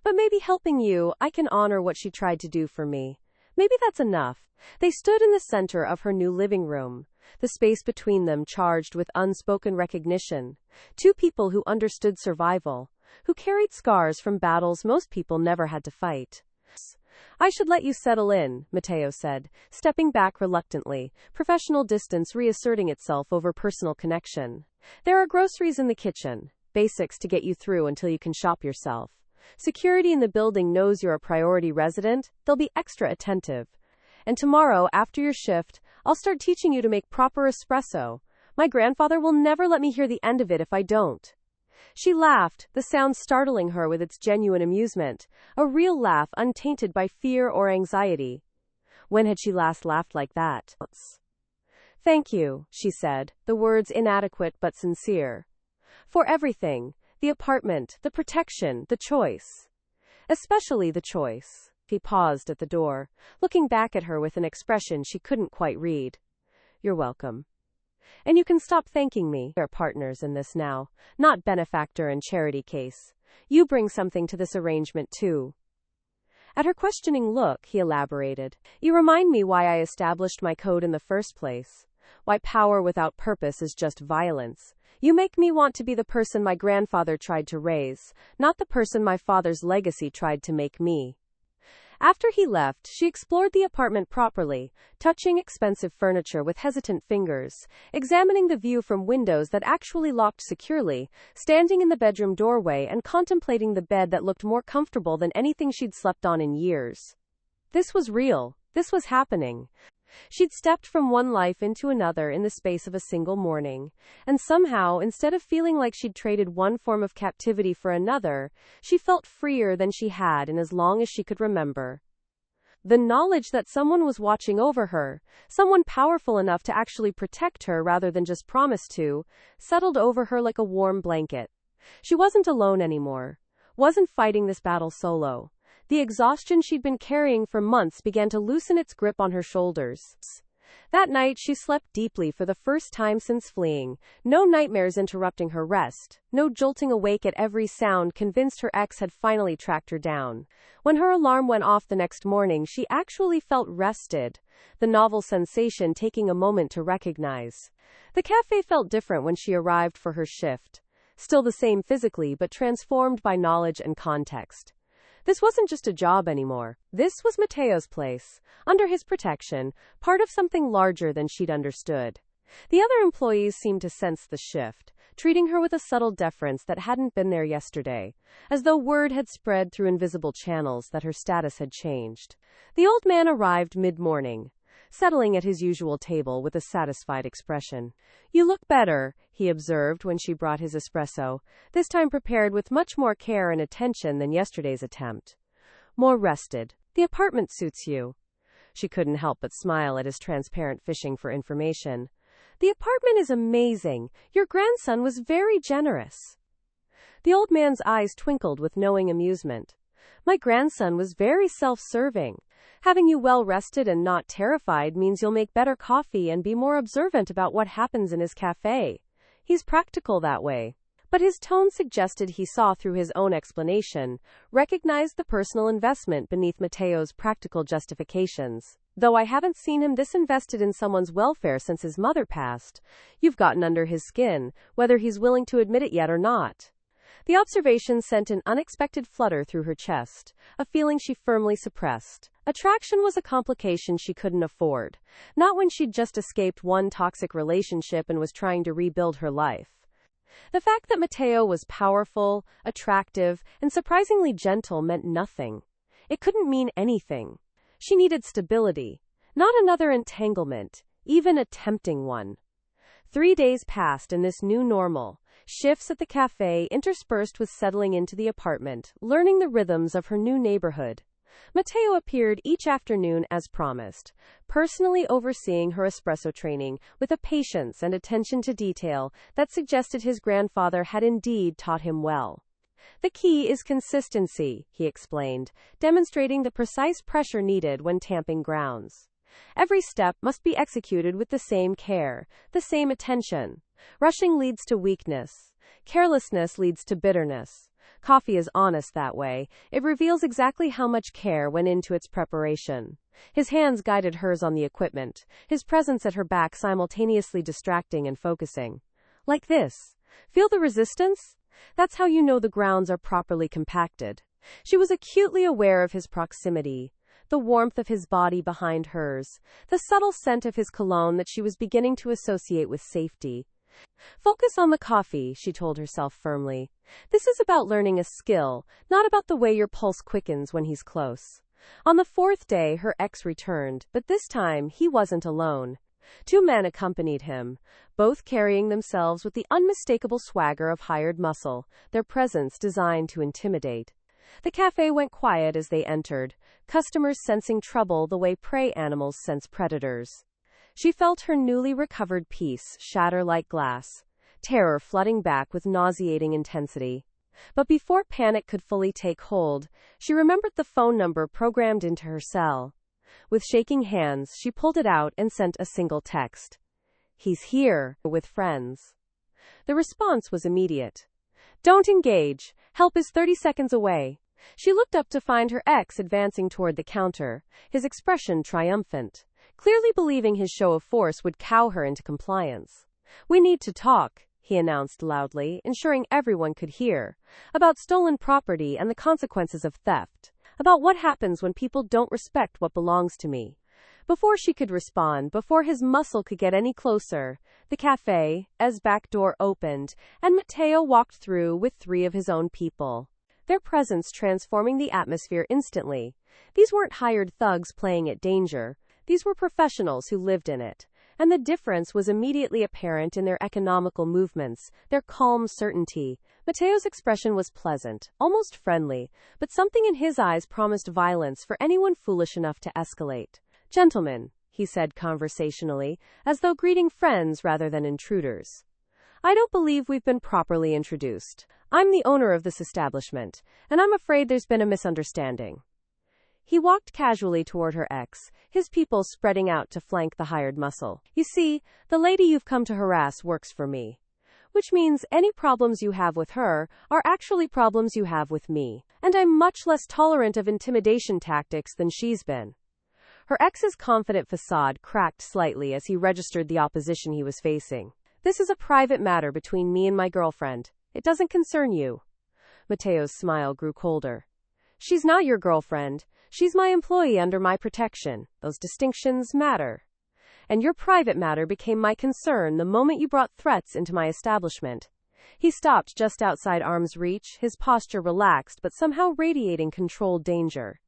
But maybe helping you, I can honor what she tried to do for me. Maybe that's enough. They stood in the center of her new living room, the space between them charged with unspoken recognition. Two people who understood survival, who carried scars from battles most people never had to fight. I should let you settle in, Mateo said, stepping back reluctantly, professional distance reasserting itself over personal connection. There are groceries in the kitchen, basics to get you through until you can shop yourself. Security in the building knows you're a priority resident, they'll be extra attentive. And tomorrow, after your shift, I'll start teaching you to make proper espresso. My grandfather will never let me hear the end of it if I don't. She laughed, the sound startling her with its genuine amusement, a real laugh untainted by fear or anxiety. When had she last laughed like that? Thank you, she said, the words inadequate but sincere. For everything, the apartment, the protection, the choice. Especially the choice. He paused at the door, looking back at her with an expression she couldn't quite read. You're welcome. And you can stop thanking me. We're partners in this now, not benefactor and charity case. You bring something to this arrangement too. At her questioning look, he elaborated. You remind me why I established my code in the first place. Why power without purpose is just violence. You make me want to be the person my grandfather tried to raise, not the person my father's legacy tried to make me. After he left, she explored the apartment properly, touching expensive furniture with hesitant fingers, examining the view from windows that actually locked securely, standing in the bedroom doorway and contemplating the bed that looked more comfortable than anything she'd slept on in years. This was real. This was happening. She'd stepped from one life into another in the space of a single morning, and somehow, instead of feeling like she'd traded one form of captivity for another, she felt freer than she had in as long as she could remember. The knowledge that someone was watching over her, someone powerful enough to actually protect her rather than just promise to, settled over her like a warm blanket. She wasn't alone anymore, wasn't fighting this battle solo. The exhaustion she'd been carrying for months began to loosen its grip on her shoulders. That night, she slept deeply for the first time since fleeing, no nightmares interrupting her rest, no jolting awake at every sound convinced her ex had finally tracked her down. When her alarm went off the next morning, she actually felt rested, the novel sensation taking a moment to recognize. The cafe felt different when she arrived for her shift. Still the same physically, but transformed by knowledge and context. This wasn't just a job anymore. This was Mateo's place, under his protection, part of something larger than she'd understood. The other employees seemed to sense the shift, treating her with a subtle deference that hadn't been there yesterday, as though word had spread through invisible channels that her status had changed. The old man arrived mid-morning, settling at his usual table with a satisfied expression. "You look better," he observed when she brought his espresso, this time prepared with much more care and attention than yesterday's attempt. "More rested. The apartment suits you." She couldn't help but smile at his transparent fishing for information. "The apartment is amazing. Your grandson was very generous." The old man's eyes twinkled with knowing amusement. "My grandson was very self-serving. Having you well rested and not terrified means you'll make better coffee and be more observant about what happens in his café. He's practical that way." But his tone suggested he saw through his own explanation, recognized the personal investment beneath Mateo's practical justifications. "Though I haven't seen him this invested in someone's welfare since his mother passed. You've gotten under his skin, whether he's willing to admit it yet or not." The observation sent an unexpected flutter through her chest, a feeling she firmly suppressed. Attraction was a complication she couldn't afford, not when she'd just escaped one toxic relationship and was trying to rebuild her life. The fact that Mateo was powerful, attractive, and surprisingly gentle meant nothing. It couldn't mean anything. She needed stability, not another entanglement, even a tempting one. 3 days passed in this new normal, shifts at the cafe interspersed with settling into the apartment, learning the rhythms of her new neighborhood. Mateo appeared each afternoon as promised, personally overseeing her espresso training with a patience and attention to detail that suggested his grandfather had indeed taught him well. "The key is consistency," he explained, demonstrating the precise pressure needed when tamping grounds. "Every step must be executed with the same care, the same attention. Rushing leads to weakness. Carelessness leads to bitterness. Coffee is honest that way. It reveals exactly how much care went into its preparation." His hands guided hers on the equipment, his presence at her back simultaneously distracting and focusing. "Like this. Feel the resistance? That's how you know the grounds are properly compacted." She was acutely aware of his proximity, the warmth of his body behind hers, the subtle scent of his cologne that she was beginning to associate with safety. "Focus on the coffee," she told herself firmly. "This is about learning a skill, not about the way your pulse quickens when he's close." On the 4th day, her ex returned, but this time he wasn't alone. 2 men accompanied him, both carrying themselves with the unmistakable swagger of hired muscle, their presence designed to intimidate. The cafe went quiet as they entered, customers sensing trouble the way prey animals sense predators. She felt her newly recovered peace shatter like glass, terror flooding back with nauseating intensity. But before panic could fully take hold, she remembered the phone number programmed into her cell. With shaking hands, she pulled it out and sent a single text. "He's here, with friends." The response was immediate. "Don't engage. Help is 30 seconds away." She looked up to find her ex advancing toward the counter, his expression triumphant, clearly believing his show of force would cow her into compliance. "We need to talk," he announced loudly, ensuring everyone could hear, "about stolen property and the consequences of theft, about what happens when people don't respect what belongs to me." Before she could respond, before his muscle could get any closer, the cafe's back door opened, and Mateo walked through with 3 of his own people, their presence transforming the atmosphere instantly. These weren't hired thugs playing at danger. These were professionals who lived in it, and the difference was immediately apparent in their economical movements, their calm certainty. Mateo's expression was pleasant, almost friendly, but something in his eyes promised violence for anyone foolish enough to escalate. "Gentlemen," he said conversationally, as though greeting friends rather than intruders. "I don't believe we've been properly introduced. I'm the owner of this establishment, and I'm afraid there's been a misunderstanding." He walked casually toward her ex, his people spreading out to flank the hired muscle. "You see, the lady you've come to harass works for me. Which means any problems you have with her are actually problems you have with me. And I'm much less tolerant of intimidation tactics than she's been." Her ex's confident facade cracked slightly as he registered the opposition he was facing. "This is a private matter between me and my girlfriend. It doesn't concern you." Mateo's smile grew colder. She's not your girlfriend. She's my employee under my protection. Those distinctions matter. And your private matter became my concern the moment you brought threats into my establishment. He stopped just outside arm's reach, his posture relaxed but somehow radiating controlled danger.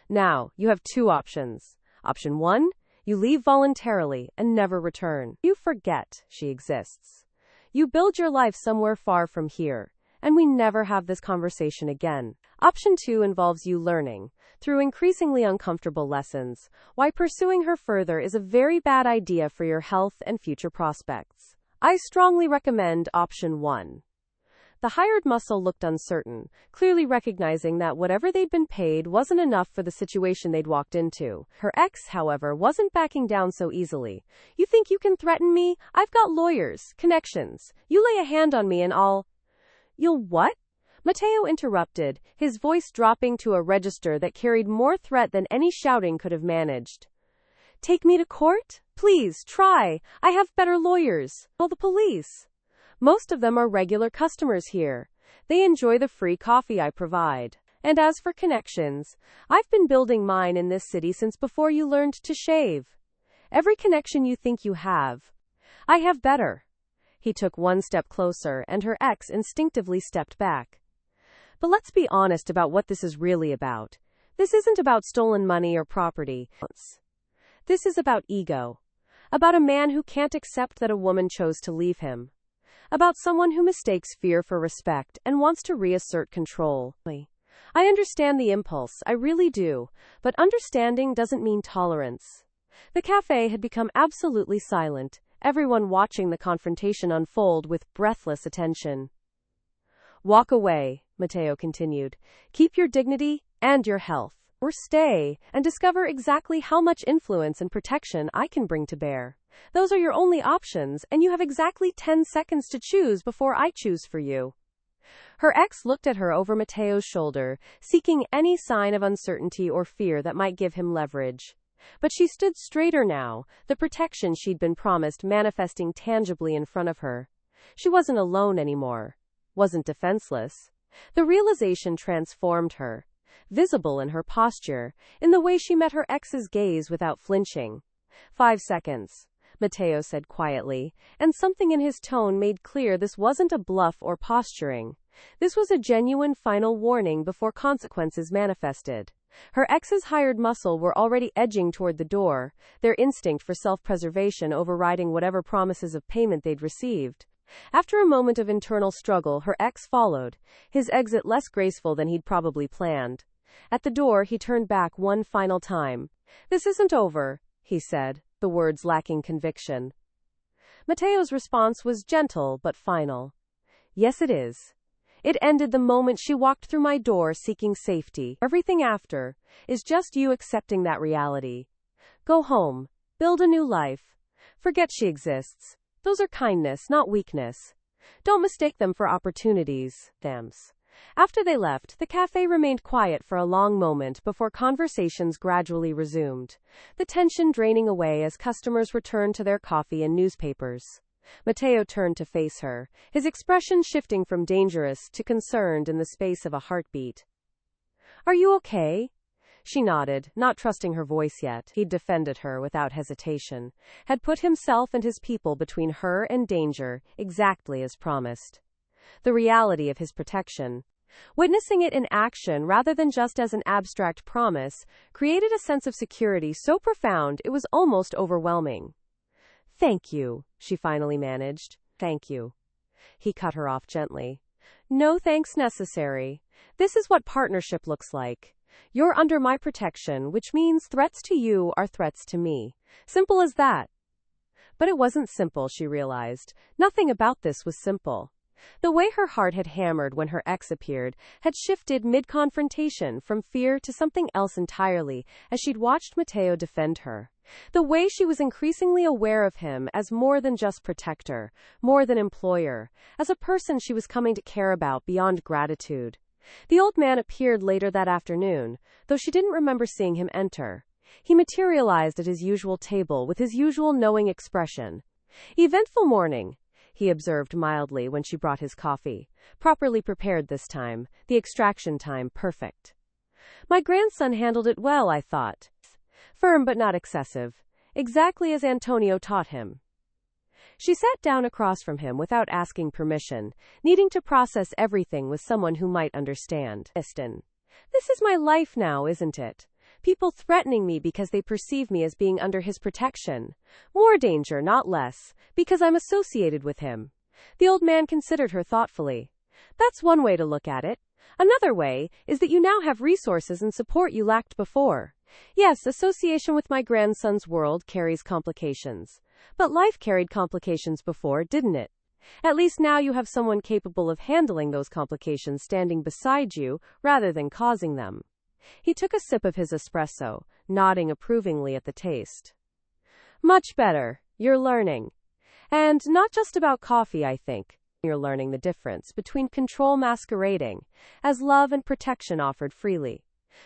Now, you have two options. Option 1, you leave voluntarily and never return. You forget she exists. You build your life somewhere far from here, and we never have this conversation again. Option 2 involves you learning, through increasingly uncomfortable lessons, why pursuing her further is a very bad idea for your health and future prospects. I strongly recommend option 1. The hired muscle looked uncertain, clearly recognizing that whatever they'd been paid wasn't enough for the situation they'd walked into. Her ex, however, wasn't backing down so easily. You think you can threaten me? I've got lawyers, connections. You lay a hand on me and You'll what? Mateo interrupted, his voice dropping to a register that carried more threat than any shouting could have managed. Take me to court? Please, try. I have better lawyers. Well, the police. Most of them are regular customers here. They enjoy the free coffee I provide. And as for connections, I've been building mine in this city since before you learned to shave. Every connection you think you have, I have better. He took one step closer, and her ex instinctively stepped back. But let's be honest about what this is really about. This isn't about stolen money or property. This is about ego. About a man who can't accept that a woman chose to leave him. About someone who mistakes fear for respect and wants to reassert control. I understand the impulse, I really do, but understanding doesn't mean tolerance. The cafe had become absolutely silent, everyone watching the confrontation unfold with breathless attention. Walk away, Mateo continued. Keep your dignity and your health, or stay and discover exactly how much influence and protection I can bring to bear. Those are your only options, and you have exactly 10 seconds to choose before I choose for you. Her ex looked at her over Mateo's shoulder, seeking any sign of uncertainty or fear that might give him leverage. But she stood straighter now, the protection she'd been promised manifesting tangibly in front of her. She wasn't alone anymore. Wasn't defenseless. The realization transformed her, visible in her posture, in the way she met her ex's gaze without flinching. 5 seconds. Mateo said quietly, and something in his tone made clear this wasn't a bluff or posturing. This was a genuine final warning before consequences manifested. Her ex's hired muscle were already edging toward the door, their instinct for self-preservation overriding whatever promises of payment they'd received. After a moment of internal struggle, her ex followed, his exit less graceful than he'd probably planned. At the door, he turned back one final time. This isn't over, he said, the words lacking conviction. Mateo's response was gentle but final. Yes, it is. It ended the moment she walked through my door seeking safety. Everything after is just you accepting that reality. Go home. Build a new life. Forget she exists. Those are kindness, not weakness. Don't mistake them for opportunities. Thems. After they left, the cafe remained quiet for a long moment before conversations gradually resumed, the tension draining away as customers returned to their coffee and newspapers. Mateo turned to face her, his expression shifting from dangerous to concerned in the space of a heartbeat. Are you okay? She nodded, not trusting her voice yet. He'd defended her without hesitation, had put himself and his people between her and danger, exactly as promised. The reality of his protection, witnessing it in action rather than just as an abstract promise, created a sense of security so profound it was almost overwhelming. Thank you, she finally managed. Thank you. He cut her off gently. No thanks necessary. This is what partnership looks like. You're under my protection, which means threats to you are threats to me. Simple as that. But it wasn't simple, she realized. Nothing about this was simple. The way her heart had hammered when her ex appeared had shifted mid-confrontation from fear to something else entirely as she'd watched Mateo defend her. The way she was increasingly aware of him as more than just protector, more than employer, as a person she was coming to care about beyond gratitude. The old man appeared later that afternoon, though she didn't remember seeing him enter. He materialized at his usual table with his usual knowing expression. Eventful morning, he observed mildly when she brought his coffee. Properly prepared this time, the extraction time perfect. My grandson handled it well, I thought. Firm but not excessive. Exactly as Antonio taught him. She sat down across from him without asking permission, needing to process everything with someone who might understand. This is my life now, isn't it? People threatening me because they perceive me as being under his protection. More danger, not less, because I'm associated with him. The old man considered her thoughtfully. That's one way to look at it. Another way is that you now have resources and support you lacked before. Yes, association with my grandson's world carries complications. But life carried complications before, didn't it? At least now you have someone capable of handling those complications standing beside you rather than causing them. He took a sip of his espresso, nodding approvingly at the taste. Much better. You're learning. And not just about coffee, I think. You're learning the difference between control masquerading as love and protection offered freely,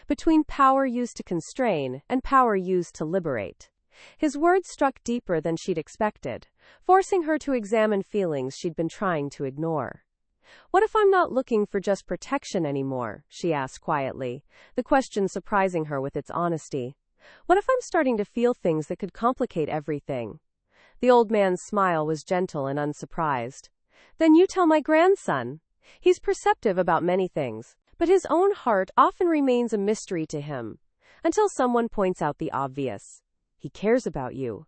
between power used to constrain and power used to liberate. His words struck deeper than she'd expected, forcing her to examine feelings she'd been trying to ignore. What if I'm not looking for just protection anymore? She asked quietly, the question surprising her with its honesty. What if I'm starting to feel things that could complicate everything? The old man's smile was gentle and unsurprised. Then you tell my grandson. He's perceptive about many things, but his own heart often remains a mystery to him, until someone points out the obvious. He cares about you.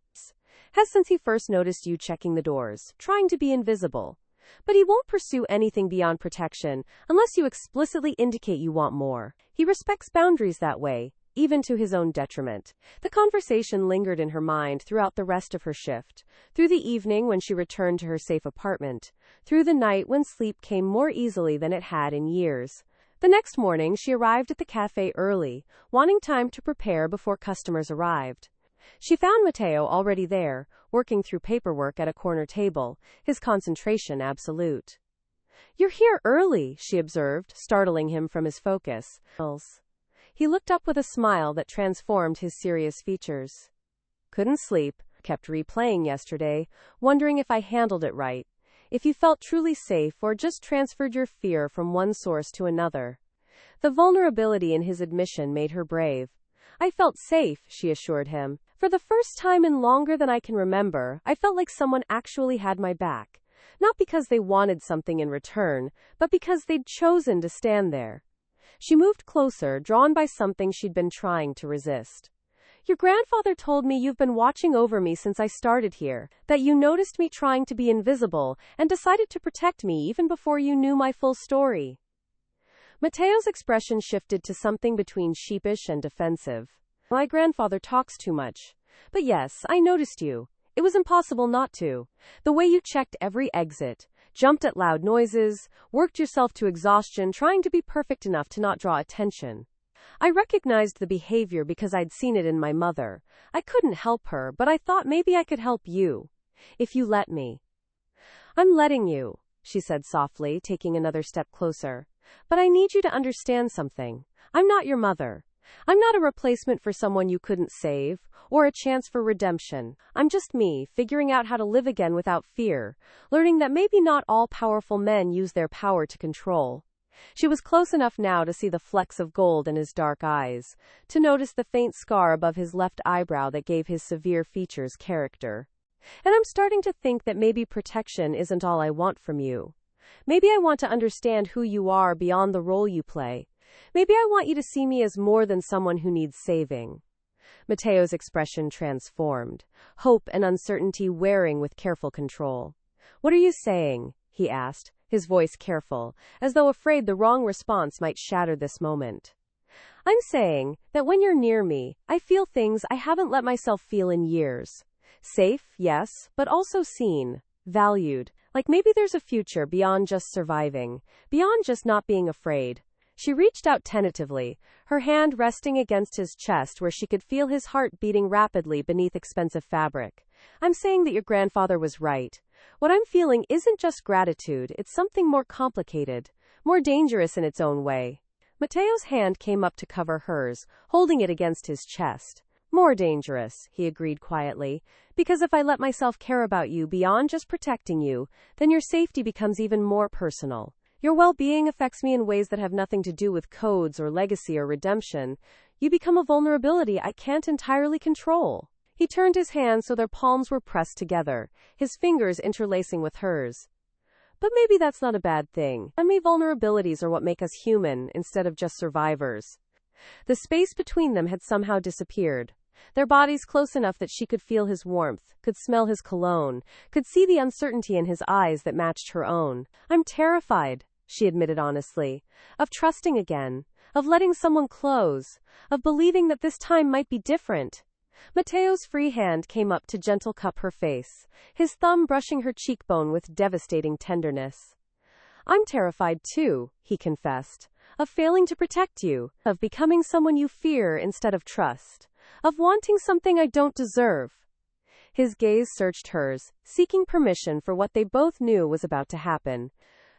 Has since he first noticed you checking the doors, trying to be invisible. But he won't pursue anything beyond protection unless you explicitly indicate you want more. He respects boundaries that way, even to his own detriment. The conversation lingered in her mind throughout the rest of her shift, through the evening when she returned to her safe apartment, through the night when sleep came more easily than it had in years. The next morning she arrived at the cafe early, wanting time to prepare before customers arrived. She found Matteo already there, working through paperwork at a corner table, his concentration absolute. You're here early, she observed, startling him from his focus. He looked up with a smile that transformed his serious features. Couldn't sleep, kept replaying yesterday, wondering if I handled it right, if you felt truly safe or just transferred your fear from one source to another. The vulnerability in his admission made her brave. I felt safe, she assured him. For the first time in longer than I can remember, I felt like someone actually had my back. Not because they wanted something in return, but because they'd chosen to stand there. She moved closer, drawn by something she'd been trying to resist. Your grandfather told me you've been watching over me since I started here, that you noticed me trying to be invisible and decided to protect me even before you knew my full story. Matteo's expression shifted to something between sheepish and defensive. My grandfather talks too much. But yes, I noticed you. It was impossible not to. The way you checked every exit, jumped at loud noises, worked yourself to exhaustion trying to be perfect enough to not draw attention. I recognized the behavior because I'd seen it in my mother. I couldn't help her, but I thought maybe I could help you. If you let me. I'm letting you, she said softly, taking another step closer. But I need you to understand something. I'm not your mother. I'm not a replacement for someone you couldn't save, or a chance for redemption. I'm just me, figuring out how to live again without fear, learning that maybe not all powerful men use their power to control. She was close enough now to see the flecks of gold in his dark eyes, to notice the faint scar above his left eyebrow that gave his severe features character. And I'm starting to think that maybe protection isn't all I want from you. Maybe I want to understand who you are beyond the role you play. Maybe I want you to see me as more than someone who needs saving. Matteo's expression transformed, hope and uncertainty wearing with careful control. What are you saying? He asked, his voice careful, as though afraid the wrong response might shatter this moment. I'm saying that when you're near me, I feel things I haven't let myself feel in years. Safe, yes, but also seen, valued, like maybe there's a future beyond just surviving, beyond just not being afraid. She reached out tentatively, her hand resting against his chest where she could feel his heart beating rapidly beneath expensive fabric. I'm saying that your grandfather was right. What I'm feeling isn't just gratitude, it's something more complicated, more dangerous in its own way. Matteo's hand came up to cover hers, holding it against his chest. More dangerous, he agreed quietly, because if I let myself care about you beyond just protecting you, then your safety becomes even more personal. Your well-being affects me in ways that have nothing to do with codes or legacy or redemption. You become a vulnerability I can't entirely control. He turned his hands so their palms were pressed together, his fingers interlacing with hers. But maybe that's not a bad thing. And maybe vulnerabilities are what make us human instead of just survivors. The space between them had somehow disappeared. Their bodies close enough that she could feel his warmth, could smell his cologne, could see the uncertainty in his eyes that matched her own. I'm terrified, she admitted honestly, of trusting again, of letting someone close, of believing that this time might be different. Mateo's free hand came up to gentle cup her face, his thumb brushing her cheekbone with devastating tenderness. I'm terrified too, he confessed, of failing to protect you, of becoming someone you fear instead of trust, of wanting something I don't deserve. His gaze searched hers, seeking permission for what they both knew was about to happen.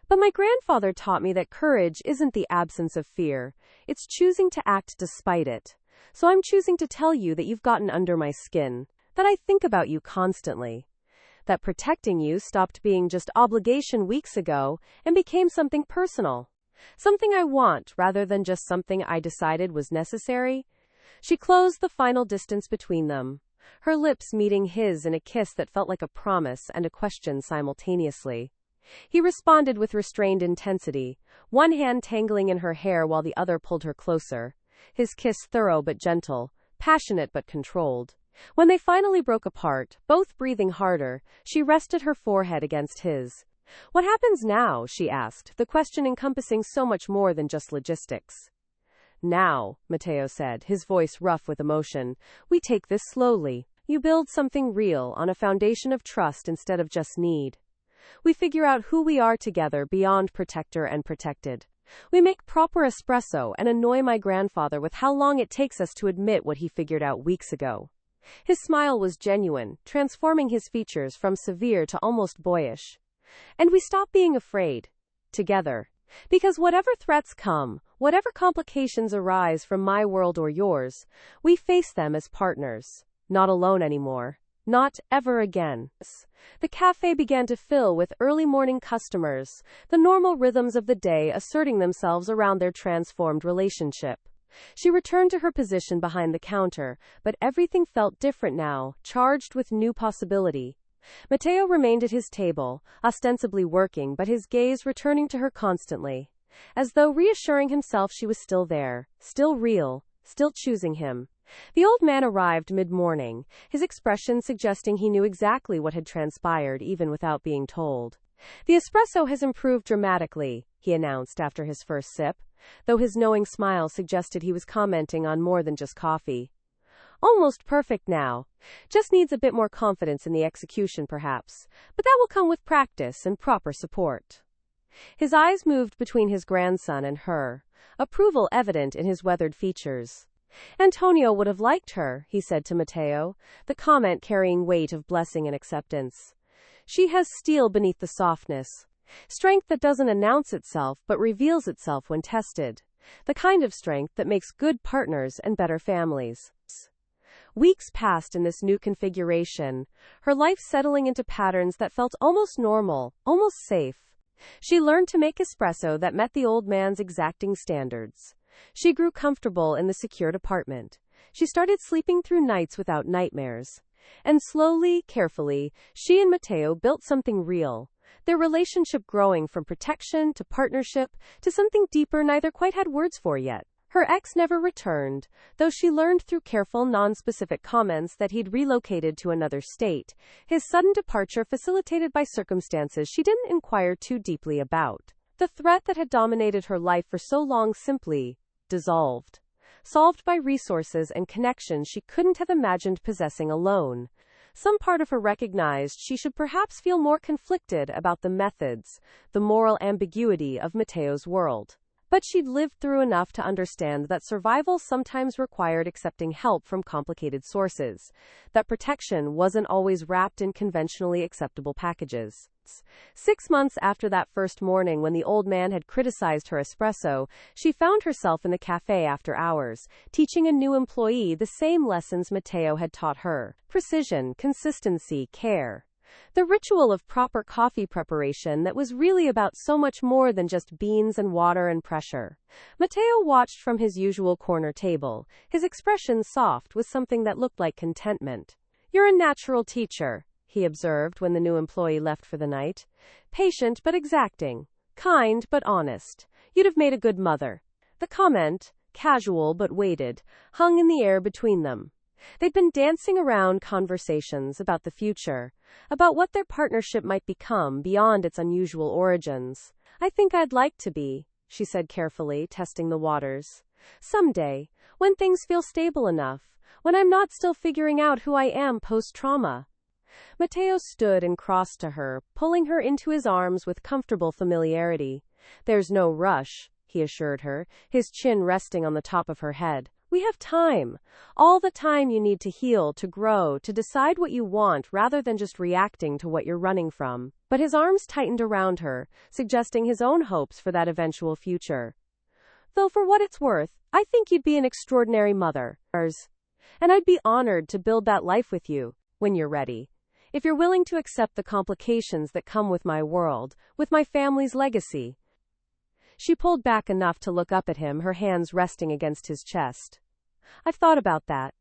But my grandfather taught me that courage isn't the absence of fear, it's choosing to act despite it. So I'm choosing to tell you that you've gotten under my skin, that I think about you constantly, that protecting you stopped being just obligation weeks ago and became something personal, something I want rather than just something I decided was necessary. She closed the final distance between them, her lips meeting his in a kiss that felt like a promise and a question simultaneously. He responded with restrained intensity, one hand tangling in her hair while the other pulled her closer. His kiss thorough but gentle, passionate but controlled. When they finally broke apart, both breathing harder, she rested her forehead against his. What happens now? She asked, the question encompassing so much more than just logistics. Now, Mateo said, his voice rough with emotion, we take this slowly. You build something real on a foundation of trust instead of just need. We figure out who we are together beyond protector and protected. We make proper espresso and annoy my grandfather with how long it takes us to admit what he figured out weeks ago. His smile was genuine, transforming his features from severe to almost boyish. And we stop being afraid. Together. Because whatever threats come, whatever complications arise from my world or yours, we face them as partners. Not alone anymore. Not ever again. The cafe began to fill with early morning customers, the normal rhythms of the day asserting themselves around their transformed relationship. She returned to her position behind the counter, but everything felt different now, charged with new possibility. Mateo remained at his table, ostensibly working, but his gaze returning to her constantly, as though reassuring himself she was still there, still real, still choosing him. The old man arrived mid-morning, his expression suggesting he knew exactly what had transpired even without being told. The espresso has improved dramatically, he announced after his first sip, though his knowing smile suggested he was commenting on more than just coffee. Almost perfect now. Just needs a bit more confidence in the execution perhaps, but that will come with practice and proper support. His eyes moved between his grandson and her, approval evident in his weathered features. Antonio would have liked her, he said to Mateo, the comment carrying weight of blessing and acceptance. She has steel beneath the softness. Strength that doesn't announce itself but reveals itself when tested. The kind of strength that makes good partners and better families. Weeks passed in this new configuration, her life settling into patterns that felt almost normal, almost safe. She learned to make espresso that met the old man's exacting standards. She grew comfortable in the secured apartment. She started sleeping through nights without nightmares. And slowly, carefully, she and Mateo built something real. Their relationship growing from protection to partnership to something deeper neither quite had words for yet. Her ex never returned, though she learned through careful non-specific comments that he'd relocated to another state, his sudden departure facilitated by circumstances she didn't inquire too deeply about. The threat that had dominated her life for so long simply dissolved, solved by resources and connections she couldn't have imagined possessing alone. Some part of her recognized she should perhaps feel more conflicted about the methods, the moral ambiguity of Mateo's world. But she'd lived through enough to understand that survival sometimes required accepting help from complicated sources, that protection wasn't always wrapped in conventionally acceptable packages. 6 months after that first morning when the old man had criticized her espresso, she found herself in the cafe after hours, teaching a new employee the same lessons Mateo had taught her: precision, consistency, care. The ritual of proper coffee preparation that was really about so much more than just beans and water and pressure. Matteo watched from his usual corner table, his expression soft with something that looked like contentment. "You're a natural teacher," he observed when the new employee left for the night. "Patient but exacting. Kind but honest. You'd have made a good mother." The comment, casual but weighted, hung in the air between them. They'd been dancing around conversations about the future, about what their partnership might become beyond its unusual origins. "I think I'd like to be," she said carefully, testing the waters. "Someday, when things feel stable enough, when I'm not still figuring out who I am post-trauma." Matteo stood and crossed to her, pulling her into his arms with comfortable familiarity. "There's no rush," he assured her, his chin resting on the top of her head. "We have time. All the time you need to heal, to grow, to decide what you want rather than just reacting to what you're running from." But his arms tightened around her, suggesting his own hopes for that eventual future. "Though for what it's worth, I think you'd be an extraordinary mother. And I'd be honored to build that life with you, when you're ready. If you're willing to accept the complications that come with my world, with my family's legacy." She pulled back enough to look up at him, her hands resting against his chest. "I've thought about that,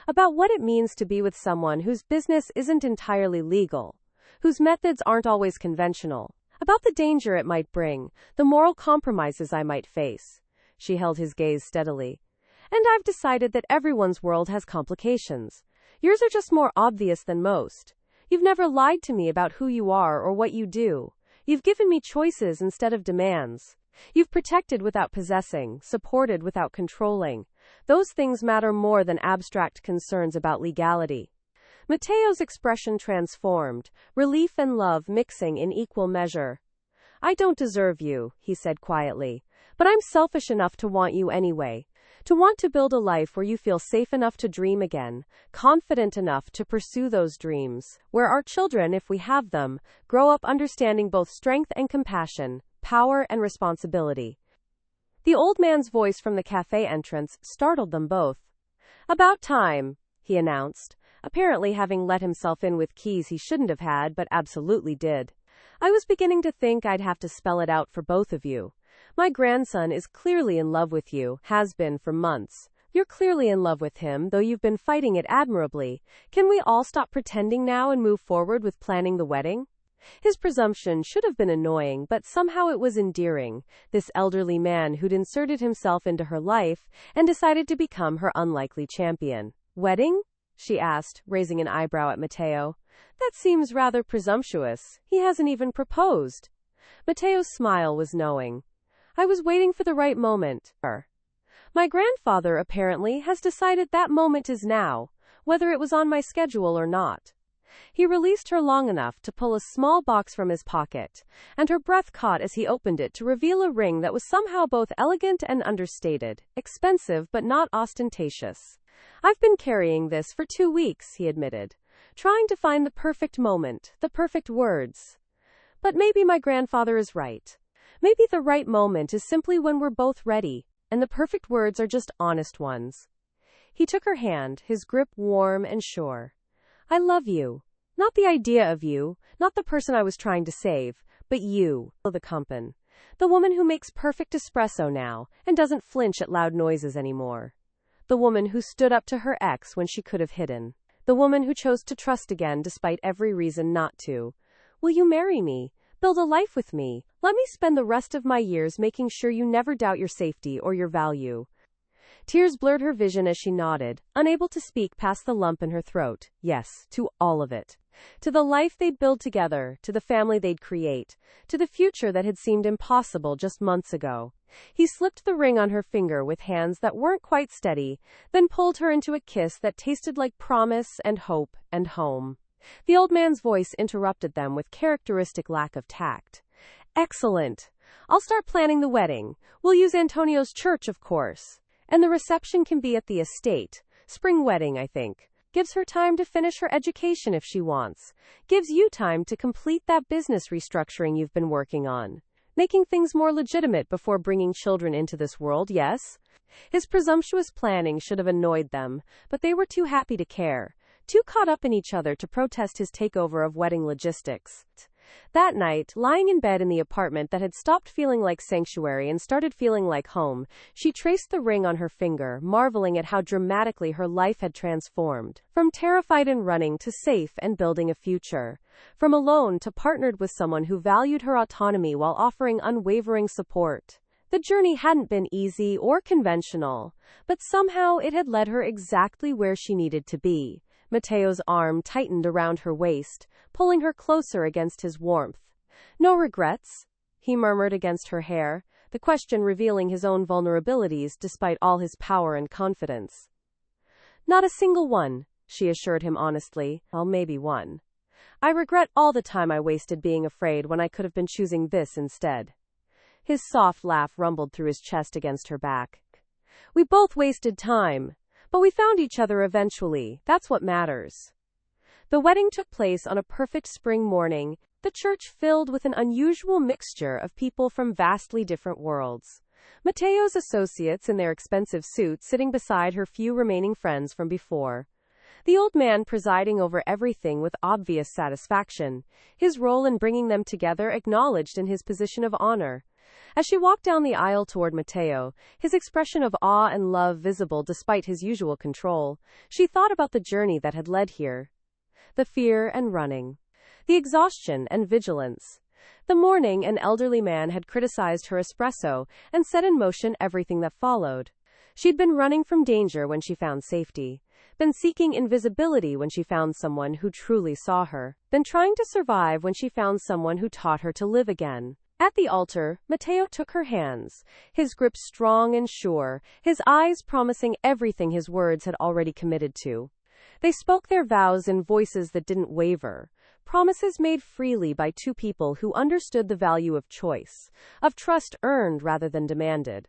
about what it means to be with someone whose business isn't entirely legal, whose methods aren't always conventional, about the danger it might bring, the moral compromises I might face." She held his gaze steadily. "And I've decided that everyone's world has complications. Yours are just more obvious than most. You've never lied to me about who you are or what you do. You've given me choices instead of demands. You've protected without possessing, supported without controlling. Those things matter more than abstract concerns about legality." Matteo's expression transformed, relief and love mixing in equal measure. "I don't deserve you," he said quietly, "but I'm selfish enough to want you anyway. To want to build a life where you feel safe enough to dream again, confident enough to pursue those dreams, where our children, if we have them, grow up understanding both strength and compassion, power and responsibility." The old man's voice from the cafe entrance startled them both. "About time," he announced, apparently having let himself in with keys he shouldn't have had but absolutely did. "I was beginning to think I'd have to spell it out for both of you. My grandson is clearly in love with you, has been for months. You're clearly in love with him, though you've been fighting it admirably. Can we all stop pretending now and move forward with planning the wedding?" His presumption should have been annoying, but somehow it was endearing, this elderly man who'd inserted himself into her life and decided to become her unlikely champion. "Wedding?" she asked, raising an eyebrow at Matteo. "That seems rather presumptuous. He hasn't even proposed." Matteo's smile was knowing. "I was waiting for the right moment. My grandfather, apparently, has decided that moment is now, whether it was on my schedule or not." He released her long enough to pull a small box from his pocket, and her breath caught as he opened it to reveal a ring that was somehow both elegant and understated, expensive but not ostentatious. "I've been carrying this for 2 weeks," he admitted, "trying to find the perfect moment, the perfect words. But maybe my grandfather is right. Maybe the right moment is simply when we're both ready, and the perfect words are just honest ones." He took her hand, his grip warm and sure. "I love you. Not the idea of you, not the person I was trying to save, but you, the company. The woman who makes perfect espresso now, and doesn't flinch at loud noises anymore. The woman who stood up to her ex when she could have hidden. The woman who chose to trust again despite every reason not to. Will you marry me? Build a life with me. Let me spend the rest of my years making sure you never doubt your safety or your value." Tears blurred her vision as she nodded, unable to speak past the lump in her throat. Yes, to all of it. To the life they'd build together, to the family they'd create, to the future that had seemed impossible just months ago. He slipped the ring on her finger with hands that weren't quite steady, then pulled her into a kiss that tasted like promise and hope and home. The old man's voice interrupted them with characteristic lack of tact. "Excellent. I'll start planning the wedding. We'll use Antonio's church, of course. And the reception can be at the estate. Spring wedding, I think. Gives her time to finish her education if she wants. Gives you time to complete that business restructuring you've been working on. Making things more legitimate before bringing children into this world, yes?" His presumptuous planning should have annoyed them, but they were too happy to care, too caught up in each other to protest his takeover of wedding logistics. That night, lying in bed in the apartment that had stopped feeling like sanctuary and started feeling like home, she traced the ring on her finger, marveling at how dramatically her life had transformed. From terrified and running to safe and building a future. From alone to partnered with someone who valued her autonomy while offering unwavering support. The journey hadn't been easy or conventional, but somehow it had led her exactly where she needed to be. Matteo's arm tightened around her waist, pulling her closer against his warmth. "No regrets?" he murmured against her hair, the question revealing his own vulnerabilities despite all his power and confidence. "Not a single one," she assured him honestly. "Well, maybe one. I regret all the time I wasted being afraid when I could have been choosing this instead." His soft laugh rumbled through his chest against her back. "We both wasted time. But we found each other eventually. That's what matters." The wedding took place on a perfect spring morning, the church filled with an unusual mixture of people from vastly different worlds. Matteo's associates in their expensive suits sitting beside her few remaining friends from before. The old man presiding over everything with obvious satisfaction, his role in bringing them together acknowledged in his position of honor. As she walked down the aisle toward Matteo, his expression of awe and love visible despite his usual control, she thought about the journey that had led here. The fear and running. The exhaustion and vigilance. The morning an elderly man had criticized her espresso and set in motion everything that followed. She'd been running from danger when she found safety, been seeking invisibility when she found someone who truly saw her, been trying to survive when she found someone who taught her to live again. At the altar, Matteo took her hands, his grip strong and sure, his eyes promising everything his words had already committed to. They spoke their vows in voices that didn't waver, promises made freely by two people who understood the value of choice, of trust earned rather than demanded.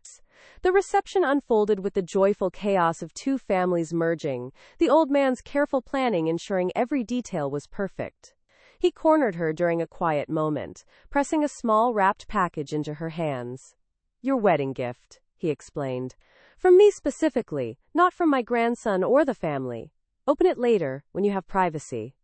The reception unfolded with the joyful chaos of two families merging, the old man's careful planning ensuring every detail was perfect. He cornered her during a quiet moment, pressing a small wrapped package into her hands. "Your wedding gift," he explained. "From me specifically, not from my grandson or the family. Open it later, when you have privacy."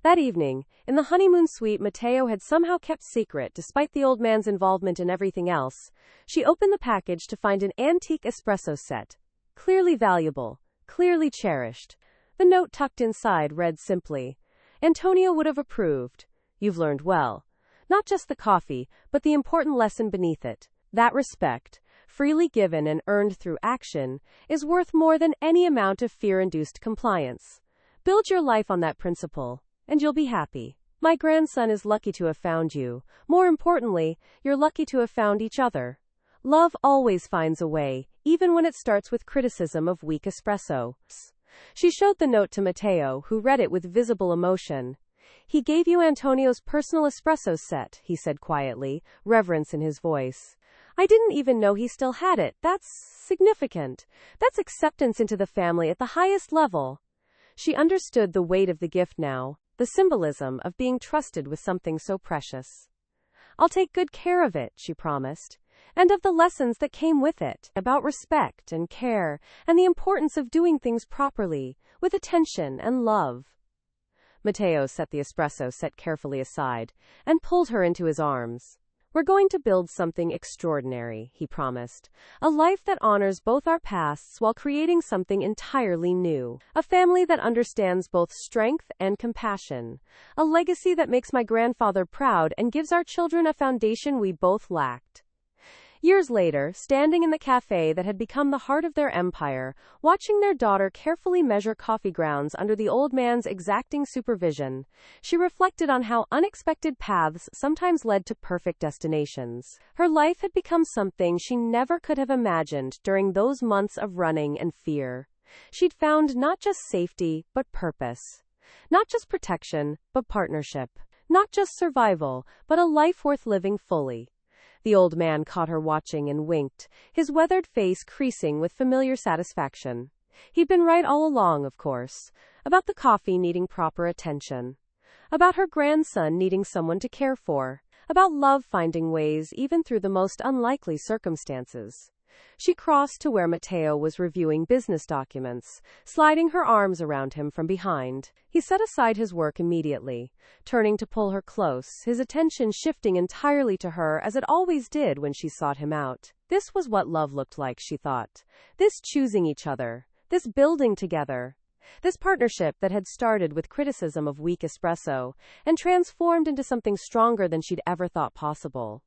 That evening, in the honeymoon suite Matteo had somehow kept secret despite the old man's involvement in everything else, she opened the package to find an antique espresso set. Clearly valuable, clearly cherished. The note tucked inside read simply, "Antonio would have approved. You've learned well. Not just the coffee, but the important lesson beneath it. That respect, freely given and earned through action, is worth more than any amount of fear-induced compliance. Build your life on that principle, and you'll be happy. My grandson is lucky to have found you. More importantly, you're lucky to have found each other. Love always finds a way, even when it starts with criticism of weak espresso." She showed the note to Matteo, who read it with visible emotion. "He gave you Antonio's personal espresso set," he said quietly, reverence in his voice. "I didn't even know he still had it. That's significant. That's acceptance into the family at the highest level." She understood the weight of the gift now, the symbolism of being trusted with something so precious. "I'll take good care of it," she promised. And of the lessons that came with it, about respect and care, and the importance of doing things properly, with attention and love. Matteo set the espresso set carefully aside, and pulled her into his arms. "We're going to build something extraordinary," he promised. "A life that honors both our pasts while creating something entirely new. A family that understands both strength and compassion. A legacy that makes my grandfather proud and gives our children a foundation we both lacked." Years later, standing in the café that had become the heart of their empire, watching their daughter carefully measure coffee grounds under the old man's exacting supervision, she reflected on how unexpected paths sometimes led to perfect destinations. Her life had become something she never could have imagined during those months of running and fear. She'd found not just safety, but purpose. Not just protection, but partnership. Not just survival, but a life worth living fully. The old man caught her watching and winked, his weathered face creasing with familiar satisfaction. He'd been right all along, of course, about the coffee needing proper attention, about her grandson needing someone to care for, about love finding ways even through the most unlikely circumstances. She crossed to where Matteo was reviewing business documents, sliding her arms around him from behind. He set aside his work immediately, turning to pull her close, his attention shifting entirely to her as it always did when she sought him out. This was what love looked like, she thought. This choosing each other. This building together. This partnership that had started with criticism of weak espresso and transformed into something stronger than she'd ever thought possible.